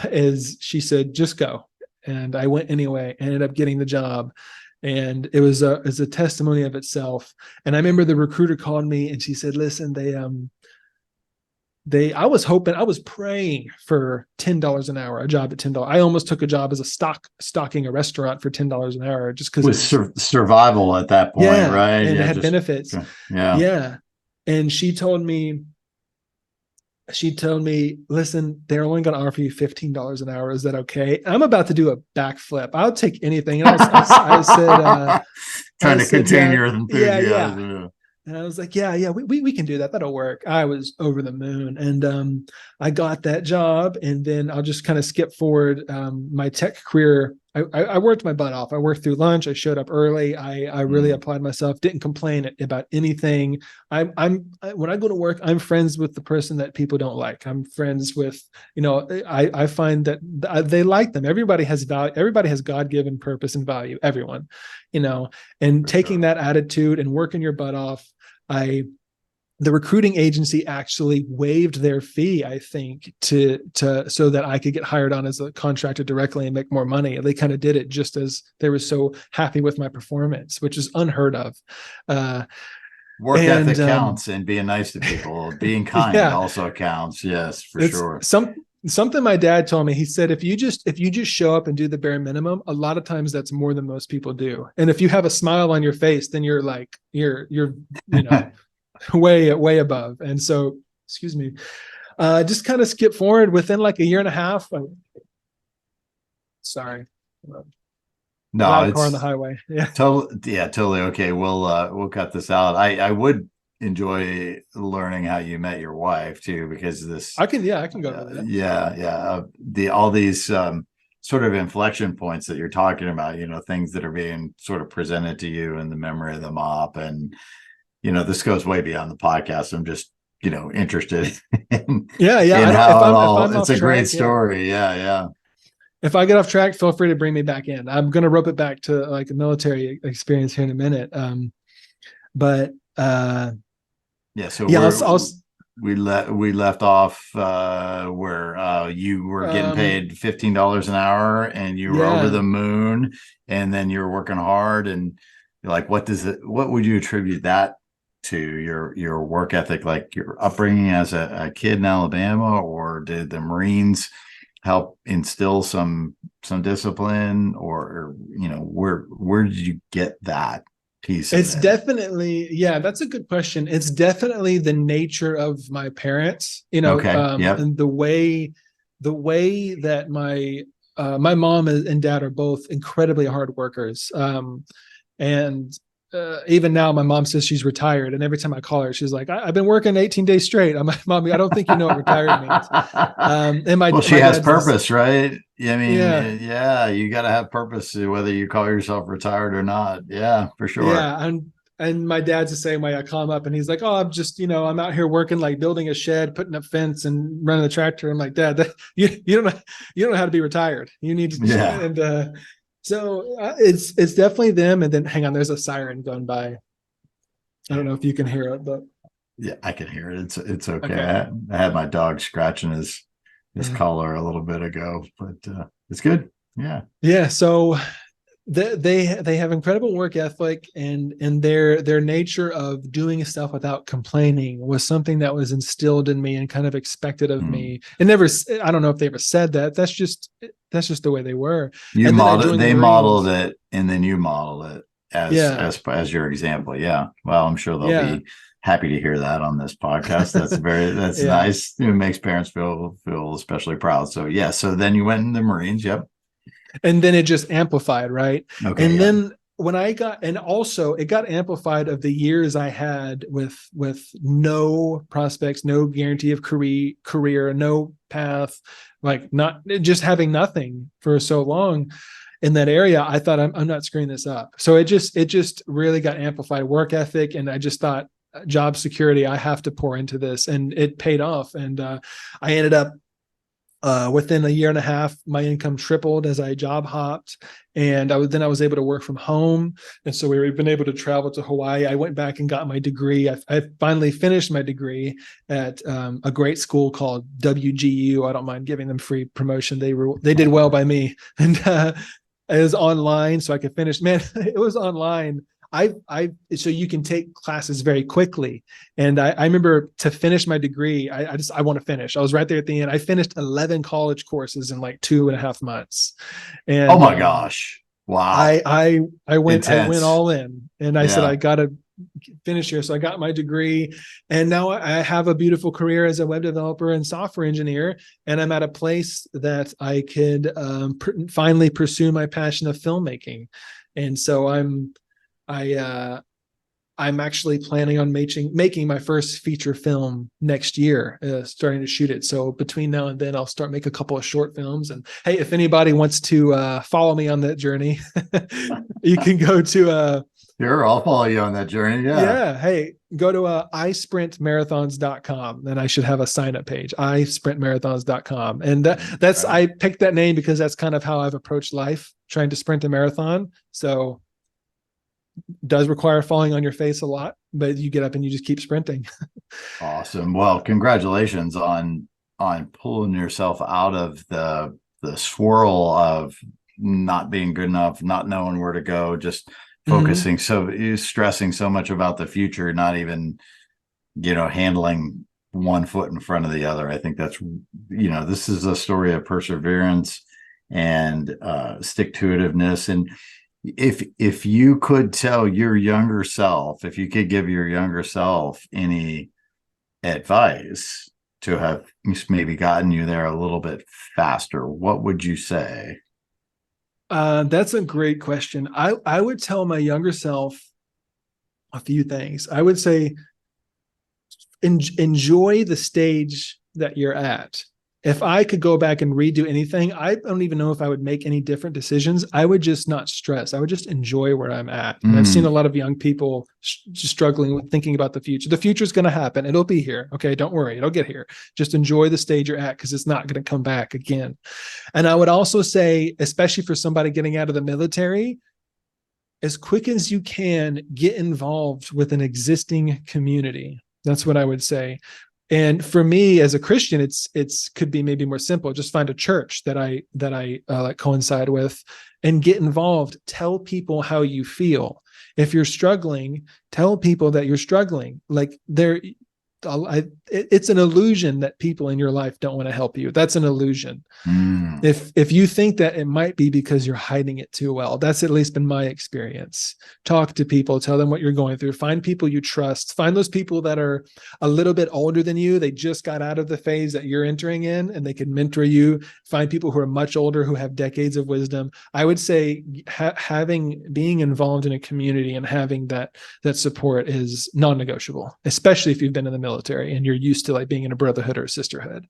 is she said, just go. And I went anyway, ended up getting the job. And it was a testimony of itself. And I remember the recruiter called me and she said, listen, I was praying for $10 an hour, a job at $10. I almost took a job as stocking a restaurant for $10 an hour just because survival at that point, right? And it had benefits. Yeah. Yeah. And she told me, listen, they're only going to offer you $15 an hour. Is that okay? I'm about to do a backflip. I'll take anything. And I said, trying to contain your enthusiasm. Yeah. And I was like, yeah, we can do that. That'll work. I was over the moon. And I got that job. And then I'll just kind of skip forward my tech career. I worked my butt off. I worked through lunch. I showed up early. I really applied myself, didn't complain about anything. When I go to work, I'm friends with the person that people don't like. I'm friends with, I find that they like them. Everybody has value. Everybody has God-given purpose and value, everyone, and taking that attitude and working your butt off. The recruiting agency actually waived their fee, I think, so that I could get hired on as a contractor directly and make more money. They kind of did it just as they were so happy with my performance, which is unheard of. Work ethic counts, and being nice to people, being kind also counts. Yes, for sure. Something my dad told me. He said, if you just show up and do the bare minimum, a lot of times that's more than most people do. And if you have a smile on your face, then you're way above. And so, excuse me, just kind of skip forward within like a year and a half. Sorry. No, it's car on the highway. Yeah. Totally. Okay. We'll cut this out. I would enjoy learning how you met your wife too, because I can go over that. All these sort of inflection points that you're talking about, things that are being sort of presented to you in the memory of the mop. And this goes way beyond the podcast. I'm just, interested in how it's a great story. Yeah. If I get off track, feel free to bring me back in. I'm going to rope it back to like a military experience here in a minute. We left off where you were getting paid $15 an hour, and you were over the moon, and then you were working hard, and you're like, what would you attribute that to? Your work ethic, like your upbringing as a kid in Alabama, or did the Marines help instill some discipline, or where did you get that piece? It's definitely, that's a good question. It's definitely the nature of my parents, and the way that my mom and dad are both incredibly hard workers. And even now, my mom says she's retired, and every time I call her, she's like, "I've been working 18 days straight." I'm like, "Mommy, I don't think you know what retired means." She has purpose, right? I mean, you got to have purpose, whether you call yourself retired or not. Yeah, for sure. Yeah, and my dad's the same way. I call him up, and he's like, "Oh, I'm just, I'm out here working, like building a shed, putting up fence, and running the tractor." I'm like, "Dad, you don't know how to be retired. You need to." So it's definitely them. And then, hang on, there's a siren going by. I don't know if you can hear it, but yeah, I can hear it. It's okay. I had my dog scratching his collar a little bit ago, but it's good. Yeah. So they have incredible work ethic, and their nature of doing stuff without complaining was something that was instilled in me and kind of expected of me. And I don't know if they ever said that. That's just the way they were. They modeled it, and then you modeled it as your example. Yeah. Well, I'm sure they'll be happy to hear that on this podcast. That's nice. It makes parents feel especially proud. So so then you went in the Marines. Yep. And then it just amplified, right? Okay. And then when I got, and also it got amplified of the years I had with no prospects, no guarantee of career, no path, like not just having nothing for so long in that area. I thought I'm not screwing this up. So it just really got amplified, work ethic. And I just thought, job security, I have to pour into this, and it paid off. And I ended up within a year and a half, my income tripled as I job hopped, and I was able to work from home. And so we've been able to travel to Hawaii. I went back and got my degree. I finally finished my degree at a great school called WGU. I don't mind giving them free promotion. They did well by me, and it was online, so I could finish. Man, it was online. So you can take classes very quickly. And I remember to finish my degree, I want to finish. I was right there at the end. I finished 11 college courses in like 2.5 months. And oh my gosh. Wow. I went Intense. all in, and I said, I got to finish here. So I got my degree, and now I have a beautiful career as a web developer and software engineer. And I'm at a place that I could finally pursue my passion of filmmaking. And so I'm actually planning on making my first feature film next year, starting to shoot it. So between now and then, I'll make a couple of short films. And hey, if anybody wants to follow me on that journey, you can go to sure, I'll follow you on that journey. Yeah. Hey, go to isprintmarathons.com, and I should have a sign up page, isprintmarathons.com. And that's I picked that name because that's kind of how I've approached life, trying to sprint a marathon. So does require falling on your face a lot, but you get up and you just keep sprinting. Awesome. Well, congratulations on pulling yourself out of the swirl of not being good enough, not knowing where to go, just focusing. So you're stressing so much about the future, not even, handling one foot in front of the other. I think that's, this is a story of perseverance and stick-to-itiveness. And if you could tell your younger self, if you could give your younger self any advice to have maybe gotten you there a little bit faster, what would you say? That's a great question. I would tell my younger self a few things. I would say, enjoy the stage that you're at. If I could go back and redo anything, I don't even know if I would make any different decisions. I would just not stress. I would just enjoy where I'm at. And I've seen a lot of young people just struggling with thinking about the future. The future is going to happen. It'll be here. Okay, don't worry. It'll get here. Just enjoy the stage you're at, because it's not going to come back again. And I would also say, especially for somebody getting out of the military, as quick as you can, get involved with an existing community. That's what I would say. And for me as a Christian, it's could be maybe more simple. Just find a church that I like coincide with, and get involved. Tell people how you feel. If you're struggling, tell people that you're struggling. Like it's an illusion that people in your life don't want to help you. That's an illusion. If you think that, it might be because you're hiding it too well. That's at least been my experience. Talk to people, tell them what you're going through. Find people you trust. Find those people that are a little bit older than you. They just got out of the phase that you're entering in, and they can mentor you. Find people who are much older, who have decades of wisdom. I would say being involved in a community and having that support is non-negotiable, especially if you've been in the military and you're used to like being in a brotherhood or a sisterhood.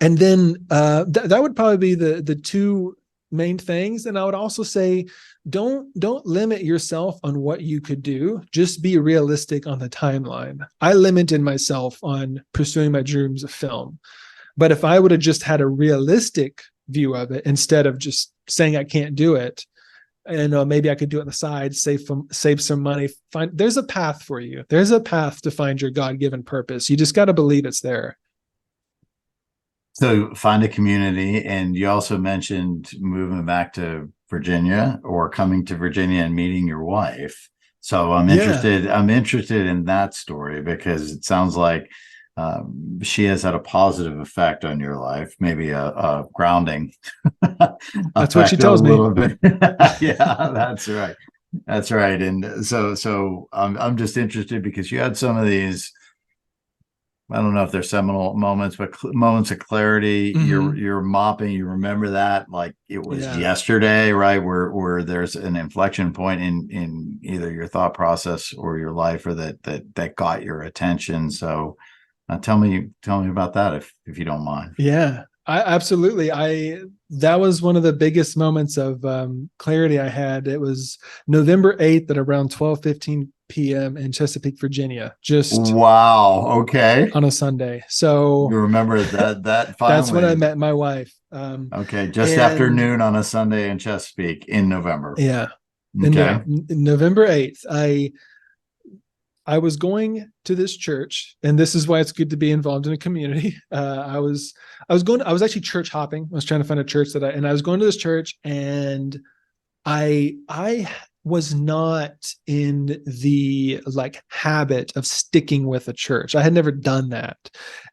And then that would probably be the two main things. And I would also say, don't limit yourself on what you could do. Just be realistic on the timeline. I limited myself on pursuing my dreams of film. But if I would have just had a realistic view of it, instead of just saying I can't do it, and maybe I could do it on the side, save some money. There's a path for you. There's a path to find your God-given purpose. You just got to believe it's there. So find a community. And you also mentioned moving back to Virginia, or coming to Virginia and meeting your wife. So I'm interested in that story, because it sounds like she has had a positive effect on your life, maybe a grounding. That's what she tells me. Yeah, that's right. That's right. And so I'm just interested, because you had some of these I don't know if they're seminal moments, but moments of clarity. You're mopping. You remember that like it was yesterday, right? Where there's an inflection point in either your thought process or your life, or that got your attention. So, tell me about that if you don't mind. Yeah, absolutely. That was one of the biggest moments of clarity I had. It was November 8th at around 12:15 p.m. in Chesapeake, Virginia. Just wow. Okay. on a Sunday. So you remember that finally. That's when I met my wife. Okay, just after noon on a Sunday in Chesapeake in November. Yeah. Okay. November 8th. I was going to this church, and this is why it's good to be involved in a community. I was actually church hopping. I was trying to find a church and I was going to this church, and I was not in the like habit of sticking with a church. I had never done that.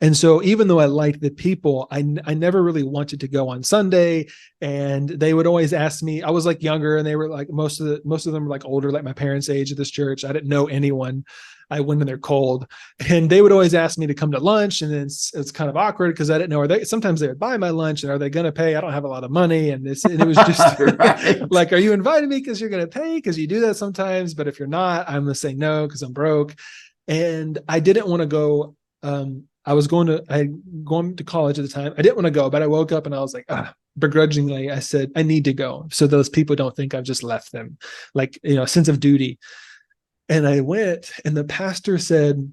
And so even though I liked the people, I never really wanted to go on Sunday. And they would always ask me, I was like younger, and they were like, most of them were like older, like my parents' age at this church. I didn't know anyone. I went in there cold, and they would always ask me to come to lunch. And then it's kind of awkward because I didn't know, sometimes they would buy my lunch, and are they going to pay? I don't have a lot of money. And it was just right. Like, are you inviting me because you're going to pay? Because you do that sometimes. But if you're not, I'm going to say no because I'm broke. And I didn't want to go. I had gone to college at the time. I didn't want to go, but I woke up and I was like, begrudgingly, I said, I need to go. So those people don't think I've just left them, like, a sense of duty. And I went, and the pastor said,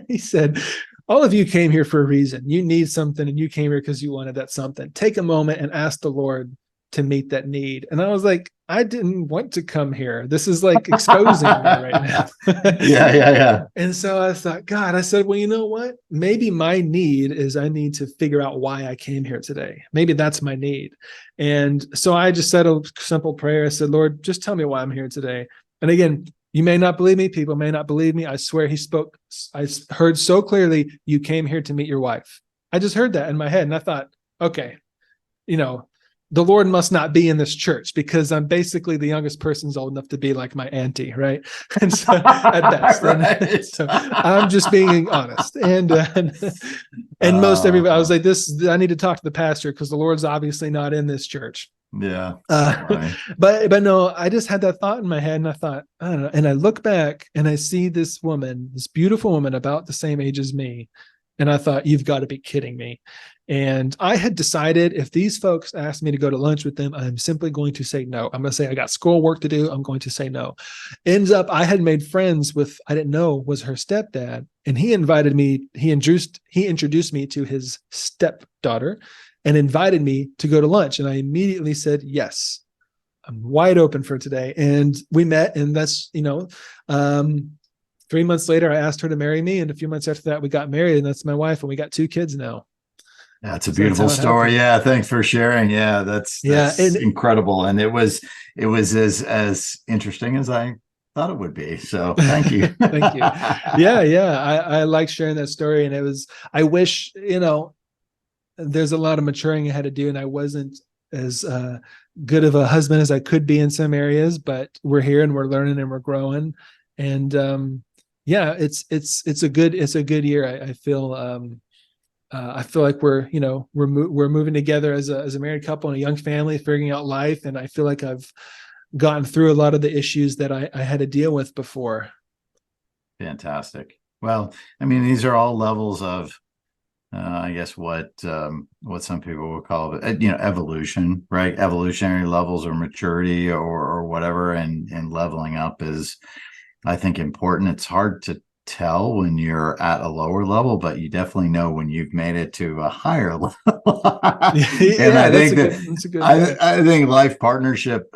he said, all of you came here for a reason. You need something, and you came here because you wanted that something. Take a moment and ask the Lord to meet that need. And I was like, I didn't want to come here. This is like exposing me right now. Yeah. And so I thought, God, I said, well, you know what? Maybe my need is I need to figure out why I came here today. Maybe that's my need. And so I just said a simple prayer. I said, Lord, just tell me why I'm here today. And again, you may not believe me. People may not believe me. I swear he spoke. I heard so clearly, you came here to meet your wife. I just heard that in my head. And I thought, okay, the Lord must not be in this church because I'm basically the youngest person's old enough to be like my auntie, right? And so at best, right. So I'm just being honest. And most everybody, I was like, I need to talk to the pastor because the Lord's obviously not in this church. Yeah. Right. But no, I just had that thought in my head, and I thought, I don't know. And I look back and I see this woman, this beautiful woman about the same age as me. And I thought, you've got to be kidding me. And I had decided if these folks asked me to go to lunch with them, I'm simply going to say no. I'm going to say, I got schoolwork to do. I'm going to say no. Ends up, I had made friends with, I didn't know was her stepdad. And he invited me, he introduced me to his stepdaughter and invited me to go to lunch. And I immediately said, yes, I'm wide open for today. And we met, and that's, 3 months later, I asked her to marry me. And a few months after that, we got married, and that's my wife. And we got 2 kids now. That's a beautiful story. Yeah. Thanks for sharing. Yeah. That's incredible. And it was as interesting as I thought it would be. So thank you. Thank you. Yeah. I like sharing that story. And I wish, there's a lot of maturing I had to do, and I wasn't as good of a husband as I could be in some areas, but we're here and we're learning and we're growing. And it's a good year. I feel like we're moving together as a married couple and a young family, figuring out life. And I feel like I've gotten through a lot of the issues that I had to deal with before. Fantastic. Well, I mean, these are all levels of, I guess what some people would call evolution, right? Evolutionary levels or maturity or whatever. And leveling up is, I think, important. It's hard to tell when you're at a lower level, but you definitely know when you've made it to a higher level. And I think life partnership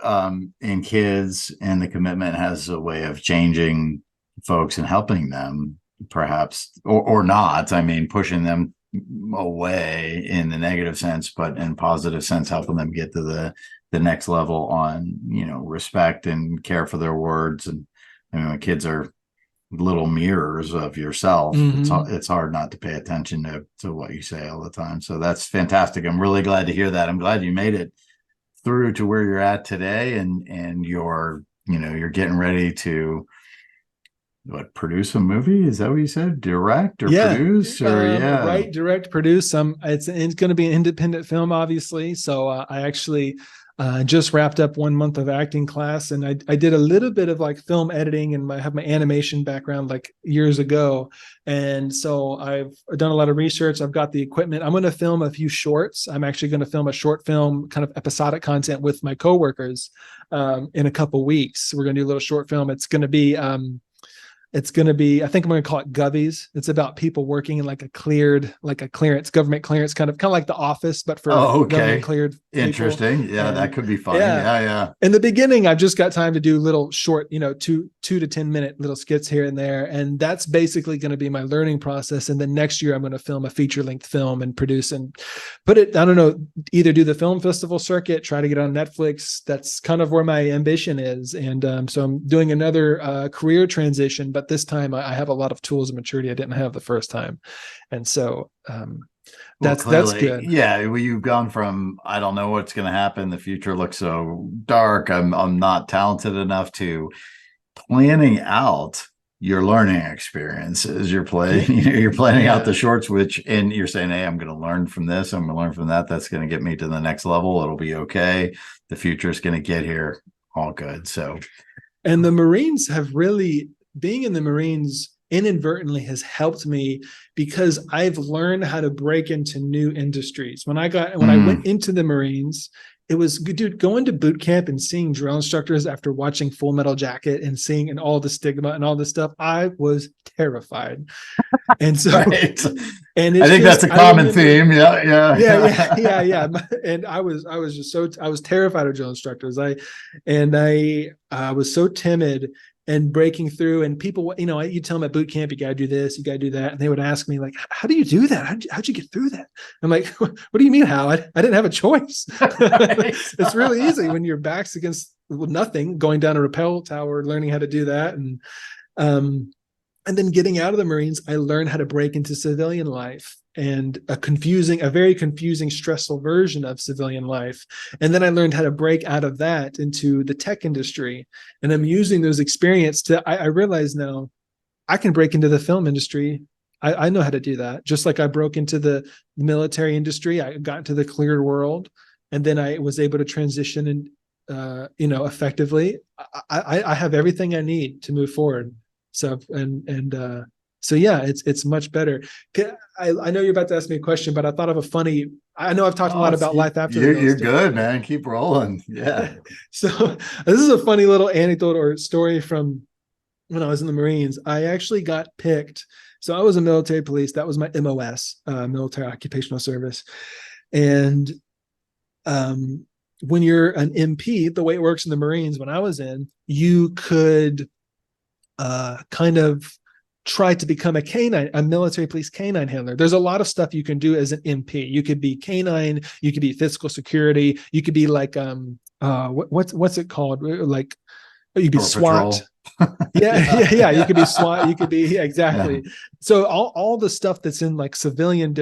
in kids and the commitment has a way of changing folks and helping them, perhaps, or not. I mean, pushing them away in the negative sense, but in positive sense, helping them get to the next level on, respect and care for their words. And when kids are little mirrors of yourself, it's hard not to pay attention to what you say all the time. So that's fantastic. I'm really glad to hear that. I'm glad you made it through to where you're at today, and you're getting ready to what, produce a movie? Is that what you said? Direct or produce or write, direct, produce. It's going to be an independent film, obviously. So I actually just wrapped up 1 month of acting class, and I did a little bit of like film editing, and I have my animation background like years ago. And so I've done a lot of research. I've got the equipment. I'm going to film a few shorts. I'm actually going to film a short film, kind of episodic content with my coworkers in a couple weeks. We're going to do a little short film. It's going to be, I think I'm going to call it Govies. It's about people working in like a clearance, government clearance, kind of like The Office, but for government cleared people. Interesting. Yeah, that could be funny. Yeah. In the beginning, I've just got time to do little short, 2 to 10 minute little skits here and there. And that's basically going to be my learning process. And then next year I'm going to film a feature length film and produce and put it, I don't know, either do the film festival circuit, try to get on Netflix. That's kind of where my ambition is. And so I'm doing another career transition, but this time I have a lot of tools and maturity I didn't have the first time. And so that's good. Yeah, well, you've gone from I don't know what's going to happen. The future looks so dark. I'm not talented enough to planning out your learning experiences. You're planning out the shorts, and you're saying, hey, I'm going to learn from this. I'm going to learn from that. That's going to get me to the next level. It'll be okay. The future is going to get here. All good. So, and the Marines have really, being in the Marines inadvertently has helped me because I've learned how to break into new industries. When I went into the Marines, it was, dude, going to boot camp and seeing drill instructors after watching Full Metal Jacket and seeing and all the stigma and all this stuff, I was terrified. And so, right. And I think that's a common theme. Yeah. And I was just I was terrified of drill instructors. I was so timid and breaking through, and people, you tell them at boot camp, you got to do this, you got to do that. And they would ask me like, how do you do that? How'd you get through that? I'm like, what do you mean how? I didn't have a choice. It's really easy when your back's against nothing, going down a rappel tower, learning how to do that. And then getting out of the Marines, I learned how to break into civilian life, and a very confusing, stressful version of civilian life. And then I learned how to break out of that into the tech industry. And I'm using those experience I realize now I can break into the film industry. I know how to do that. Just like I broke into the military industry, I got into the cleared world, and then I was able to transition and, effectively. I have everything I need to move forward. So, so yeah, it's much better. I know you're about to ask me a question, but I thought of a funny, I know I've talked a lot about life after. You're good, man. Keep rolling. Yeah. So this is a funny little anecdote or story from when I was in the Marines. I actually got picked. So I was a military police. That was my MOS, military occupational service. And when you're an MP, the way it works in the Marines, when I was in, you could kind of try to become a military police canine handler. There's a lot of stuff you can do as an MP. You could be canine, you could be physical security, you could be like what's it called? Like you could be SWAT. Yeah. You could be SWAT. You could be exactly. Yeah. So all the stuff that's in like civilian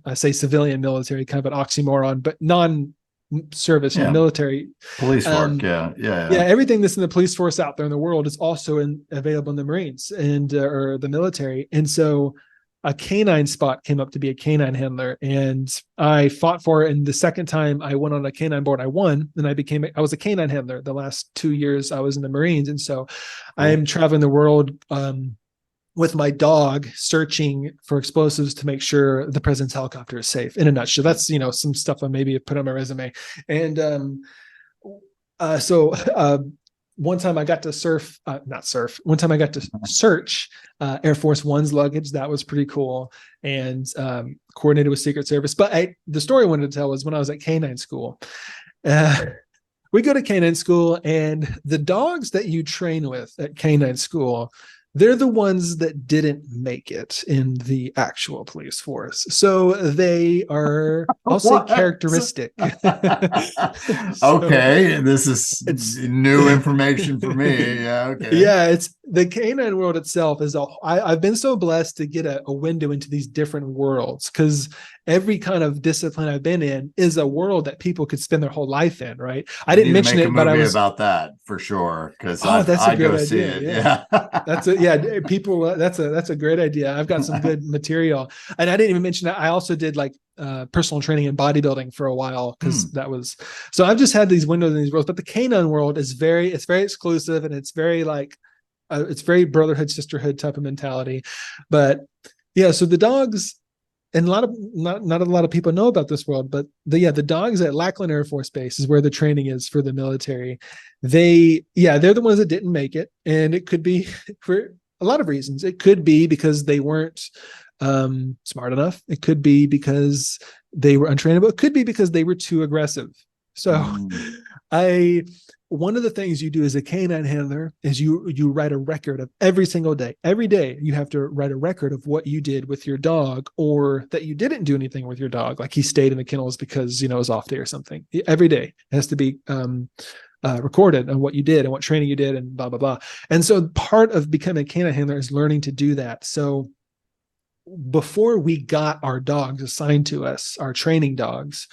I say civilian military, kind of an oxymoron, but non-service military police work. Everything that's in the police force out there in the world is also available in the Marines and or the military. And so a canine spot came up to be a canine handler, and I fought for it. And the second time I went on a canine board, I won, and I was a canine handler the last 2 years I was in the Marines. And so I am traveling the world with my dog, searching for explosives to make sure the president's helicopter is safe. In a nutshell, that's some stuff I maybe put on my resume. And one time I got to One time I got to search Air Force One's luggage. That was pretty cool, and coordinated with Secret Service. But the story I wanted to tell was when I was at canine school. We go to canine school, and the dogs that you train with at canine school, they're the ones that didn't make it in the actual police force. So they are, I'll say, characteristic. Okay. This is new information for me. Yeah. Okay. Yeah. the canine world itself is I've been so blessed to get a window into these different worlds, because every kind of discipline I've been in is a world that people could spend their whole life in, right? I didn't mention it, but I was about that for sure, because that's a great idea. Yeah. That's people. That's a great idea. I've got some good material, and I didn't even mention that I also did like personal training and bodybuilding for a while, because that was, so I've just had these windows in these worlds. But the canine world is very exclusive, and it's very like it's very brotherhood, sisterhood type of mentality. But yeah, so the dogs, and not a lot of people know about this world, but the dogs at Lackland Air Force Base is where the training is for the military. They're the ones that didn't make it, and it could be for a lot of reasons. It could be because they weren't smart enough. It could be because they were untrainable. It could be because they were too aggressive. So one of the things you do as a canine handler is you write a record of every single day. Every day you have to write a record of what you did with your dog, or that you didn't do anything with your dog. Like he stayed in the kennels because, it was off day or something. Every day it has to be recorded on what you did and what training you did and blah, blah, blah. And so part of becoming a canine handler is learning to do that. So before we got our dogs assigned to us, our training dogs,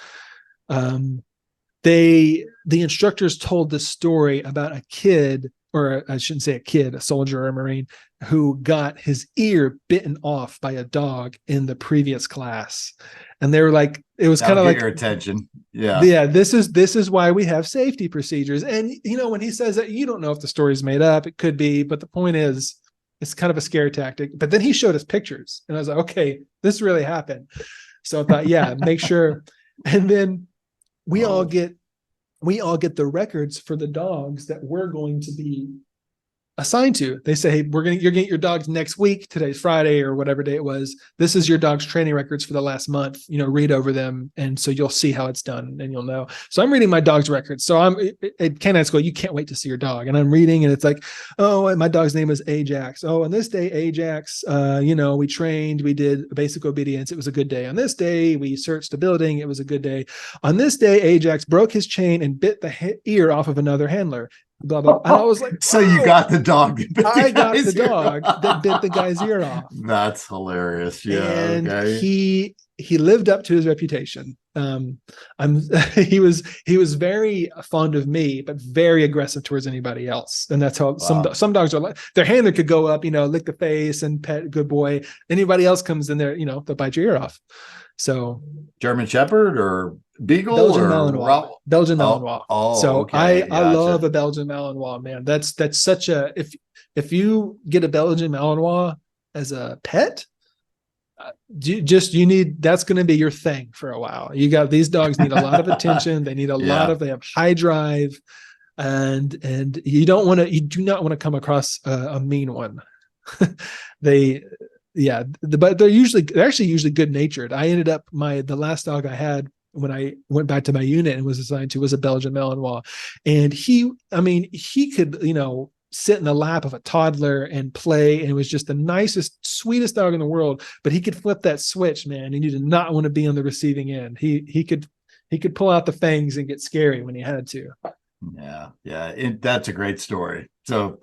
the instructors told the story about a kid, or I shouldn't say a kid, a soldier or a Marine, who got his ear bitten off by a dog in the previous class. And they were like, it was kind of like your attention. Yeah. Yeah. This is why we have safety procedures. And when he says that, you don't know if the story's made up, it could be, but the point is, it's kind of a scare tactic. But then he showed us pictures, and I was like, okay, this really happened. So I thought, make sure. And then we all get the records for the dogs that we're going to be assigned to. They say, hey, you're getting your dogs next week. Today's Friday or whatever day it was. This is your dog's training records for the last month. Read over them, and so you'll see how it's done, and you'll know. So I'm reading my dog's records. So I'm at canine school. You can't wait to see your dog, and I'm reading, and it's like, oh, my dog's name is Ajax. Oh, on this day, Ajax, we trained, we did basic obedience. It was a good day. On this day, we searched a building. It was a good day. On this day, Ajax broke his chain and bit the ear off of another handler. Blah, blah. And I was like, so you got the dog. I got the dog that bit the guy's ear off. That's hilarious. Yeah. And okay. He lived up to his reputation. He was very fond of me, but very aggressive towards anybody else. And that's how some dogs are like. Their handler could go up, lick the face and pet, good boy. Anybody else comes in there, they'll bite your ear off. So German Shepherd or Beagle Belgian or Malinois. Belgian Malinois. So okay, I love a Belgian Malinois, man. That's such a, if you get a Belgian Malinois as a pet, you need, that's going to be your thing for a while. These dogs need a lot of attention. They need they have high drive, and you do not want to come across a mean one. But they're actually usually good natured. I ended up the last dog I had when I went back to my unit and was assigned to was a Belgian Malinois, and he could, sit in the lap of a toddler and play, and it was just the nicest, sweetest dog in the world. But he could flip that switch, man, and you did not want to be on the receiving end. He could pull out the fangs and get scary when he had to. Yeah. That's a great story. So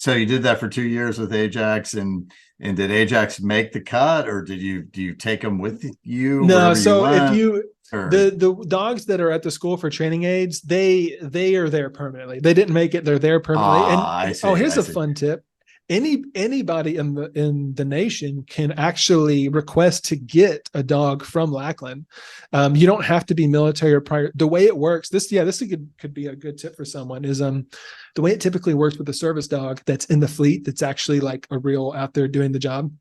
you did that for 2 years with Ajax, and did Ajax make the cut, or do you take him with you? No. So the dogs that are at the school for training aids, they are there permanently. They didn't make it. They're there permanently. Here's a fun tip. Anybody in the nation can actually request to get a dog from Lackland. You don't have to be military or prior. The way it works, this could be a good tip for someone, is the way it typically works with a service dog that's in the fleet, that's actually like a real out there doing the job.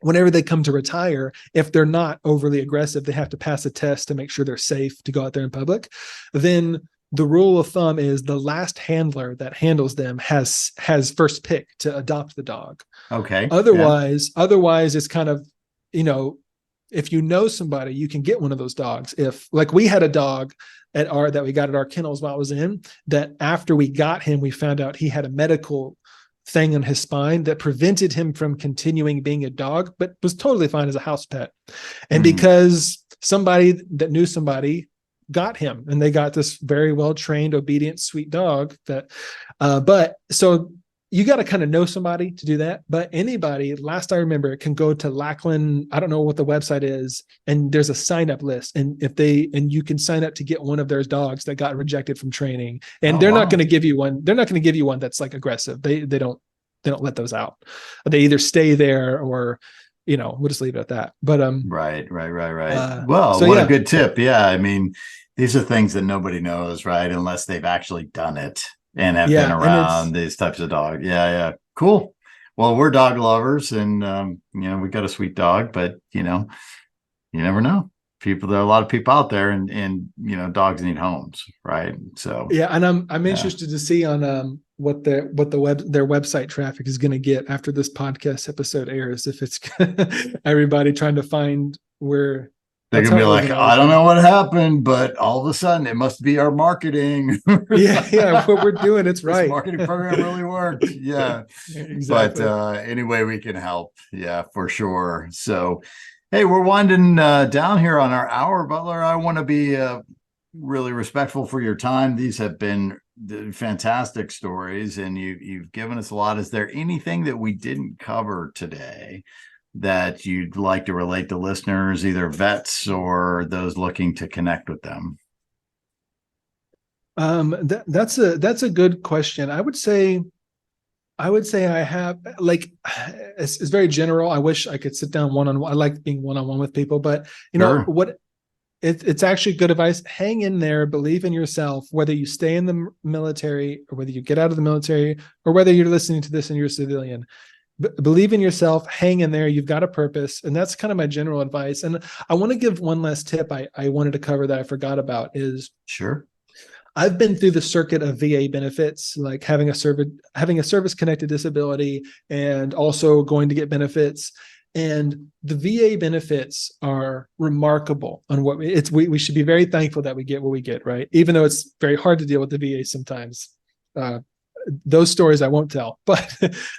Whenever they come to retire, if they're not overly aggressive, they have to pass a test to make sure they're safe to go out there in public. Then the rule of thumb is the last handler that handles them has first pick to adopt the dog. Okay. Otherwise it's kind of, if you know somebody, you can get one of those dogs. If, like, we had a dog that we got at our kennels while I was in, that after we got him, we found out he had a medical thing on his spine that prevented him from continuing being a dog, but was totally fine as a house pet. And because somebody that knew somebody got him, and they got this very well trained, obedient, sweet dog that, but so you got to kind of know somebody to do that. But anybody, last I remember, can go to Lackland. I don't know what the website is, and there's a sign up list. And you can sign up to get one of their dogs that got rejected from training. And they're not going to give you one. They're not going to give you one that's like aggressive. They don't let those out. They either stay there or, we'll just leave it at that. But right. Well, so what a good tip. Yeah, I mean, these are things that nobody knows, right? Unless they've actually done it and have been around these types of dogs. Yeah. Cool. Well, we're dog lovers, and we got a sweet dog, but you never know. There are a lot of people out there, and dogs need homes, right? So yeah, and I'm interested to see on what their website traffic is going to get after this podcast episode airs. If it's everybody trying to find where. They're going to be like, I don't know what happened, but all of a sudden it must be our marketing. yeah, what we're doing, it's right. This marketing program really worked. Yeah, exactly. But any way we can help, yeah, for sure. So, hey, we're winding down here on our hour, Butler. I want to be really respectful for your time. These have been fantastic stories, and you've given us a lot. Is there anything that we didn't cover today that you'd like to relate to listeners, either vets or those looking to connect with them? That's a good question. I would say I have, like, it's very general. I wish I could sit down one-on-one. I like being one-on-one with people, but what it's actually good advice. Hang in there, believe in yourself, whether you stay in the military or whether you get out of the military or whether you're listening to this and you're a civilian. Believe in yourself, hang in there. You've got a purpose. And that's kind of my general advice. And I want to give one last tip I wanted to cover that I forgot about is, sure, I've been through the circuit of VA benefits, like having a service connected disability and also going to get benefits. And the VA benefits are remarkable on what we should be very thankful that we get what we get, right? Even though it's very hard to deal with the VA sometimes. Those stories I won't tell, but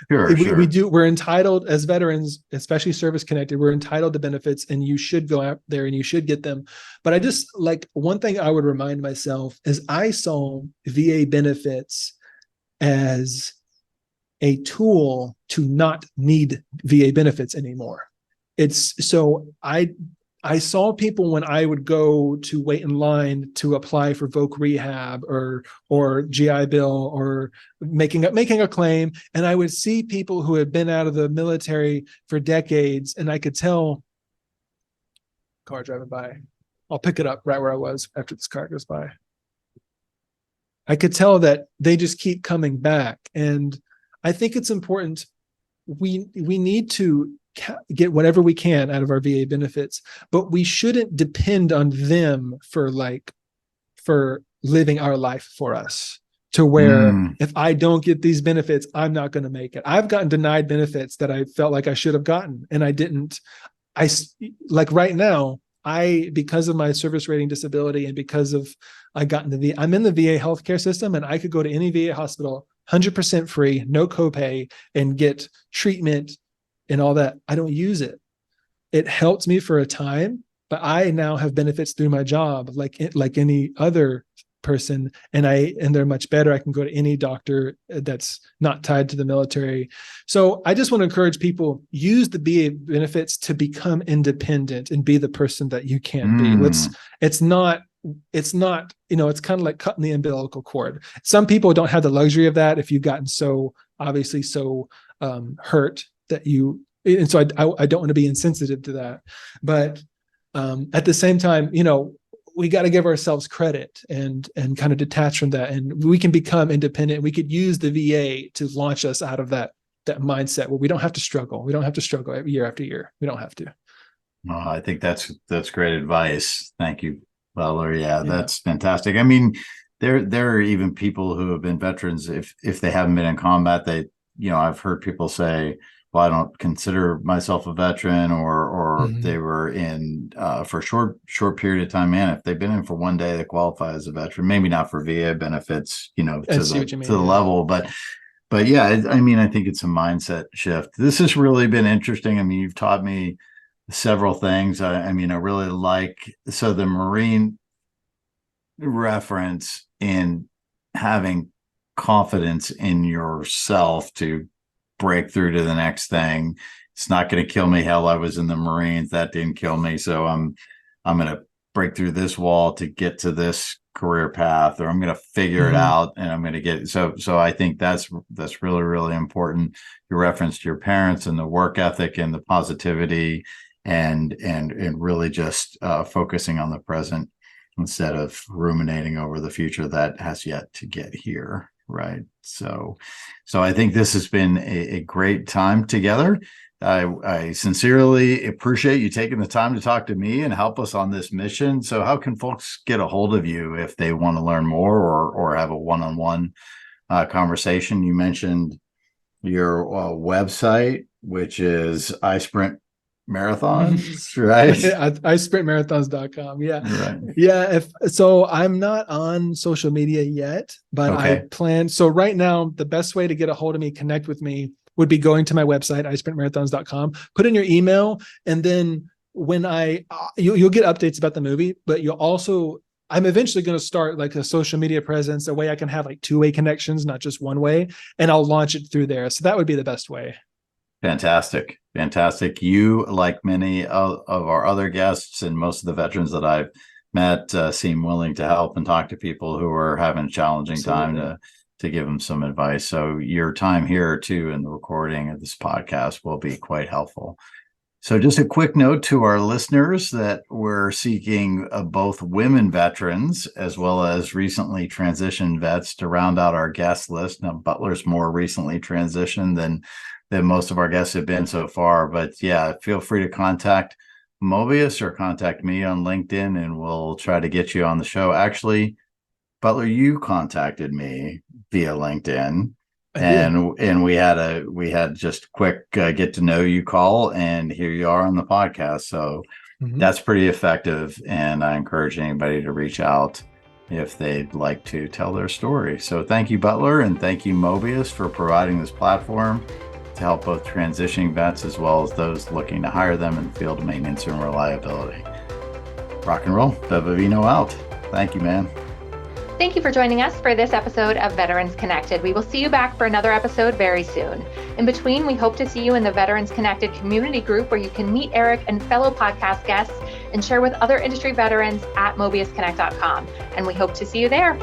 we're entitled as veterans, especially service connected, we're entitled to benefits, and you should go out there and you should get them. But I just, like, one thing I would remind myself is I saw VA benefits as a tool to not need VA benefits anymore. I saw people when I would go to wait in line to apply for voc rehab or GI Bill or making a claim, and I would see people who had been out of the military for decades, and I could tell. Car driving by, I'll pick it up right where I was after this car goes by. I could tell that they just keep coming back, and I think it's important. We need to get whatever we can out of our VA benefits, but we shouldn't depend on them for living our life for us, to where if I don't get these benefits, I'm not going to make it. I've gotten denied benefits that I felt like I should have gotten, and I didn't. Like right now, because of my service rating disability and because of I'm in the VA healthcare system, and I could go to any VA hospital 100% free, no copay, and get treatment and all that. I don't use it. It helped me for a time, but I now have benefits through my job, like any other person, and they're much better. I can go to any doctor that's not tied to the military. So I just want to encourage people, use the VA benefits to become independent and be the person that you can be. It's not, it's kind of like cutting the umbilical cord. Some people don't have the luxury of that if you've gotten so hurt that and so I don't want to be insensitive to that. But at the same time, we got to give ourselves credit and kind of detach from that. And we can become independent. We could use the VA to launch us out of that mindset where we don't have to struggle. We don't have to struggle year after year. We don't have to. I think that's great advice. Thank you, Butler. Yeah, that's fantastic. I mean, there are even people who have been veterans, if they haven't been in combat, I've heard people say, well, I don't consider myself a veteran, or they were in for a short period of time. Man, if they've been in for one day, they qualify as a veteran. Maybe not for VA benefits, to the level, but yeah, I mean, I think it's a mindset shift. This has really been interesting. I mean, you've taught me several things. I really like, the Marine reference in having confidence in yourself to break through to the next thing. It's not going to kill me. Hell, I was in the Marines. That didn't kill me. So I'm going to break through this wall to get to this career path, or I'm going to figure it out and I'm going to get it. So I think that's really, really important. You referenced your parents and the work ethic and the positivity and really just focusing on the present instead of ruminating over the future that has yet to get here. Right. So I think this has been a great time together. I sincerely appreciate you taking the time to talk to me and help us on this mission. So how can folks get a hold of you if they want to learn more or have a one-on-one conversation? You mentioned your website, which is iSprint Marathons, right? iSprintmarathons.com. Yeah. Right. Yeah. So I'm not on social media yet, but Okay. I plan. So right now, the best way to get a hold of me, connect with me, would be going to my website, iSprintmarathons.com, put in your email. And then when you'll get updates about the movie, but I'm eventually going to start like a social media presence, a way I can have like two-way connections, not just one way, and I'll launch it through there. So that would be the best way. Fantastic. You, like many of our other guests and most of the veterans that I've met, seem willing to help and talk to people who are having a challenging Absolutely. time to give them some advice. So your time here too in the recording of this podcast will be quite helpful. So just a quick note to our listeners that we're seeking both women veterans as well as recently transitioned vets to round out our guest list. Now, Butler's more recently transitioned than most of our guests have been so far. But yeah, feel free to contact Mobius or contact me on LinkedIn and we'll try to get you on the show. Actually, Butler, you contacted me via LinkedIn and we had just a quick get to know you call, and here you are on the podcast. So that's pretty effective. And I encourage anybody to reach out if they'd like to tell their story. So thank you, Butler, and thank you, Mobius, for providing this platform to help both transitioning vets as well as those looking to hire them in the field of maintenance and reliability. Rock and roll. Bevavino out. Thank you, man. Thank you for joining us for this episode of Veterans Connected. We will see you back for another episode very soon. In between, we hope to see you in the Veterans Connected community group where you can meet Eric and fellow podcast guests and share with other industry veterans at mobiusconnect.com. And we hope to see you there.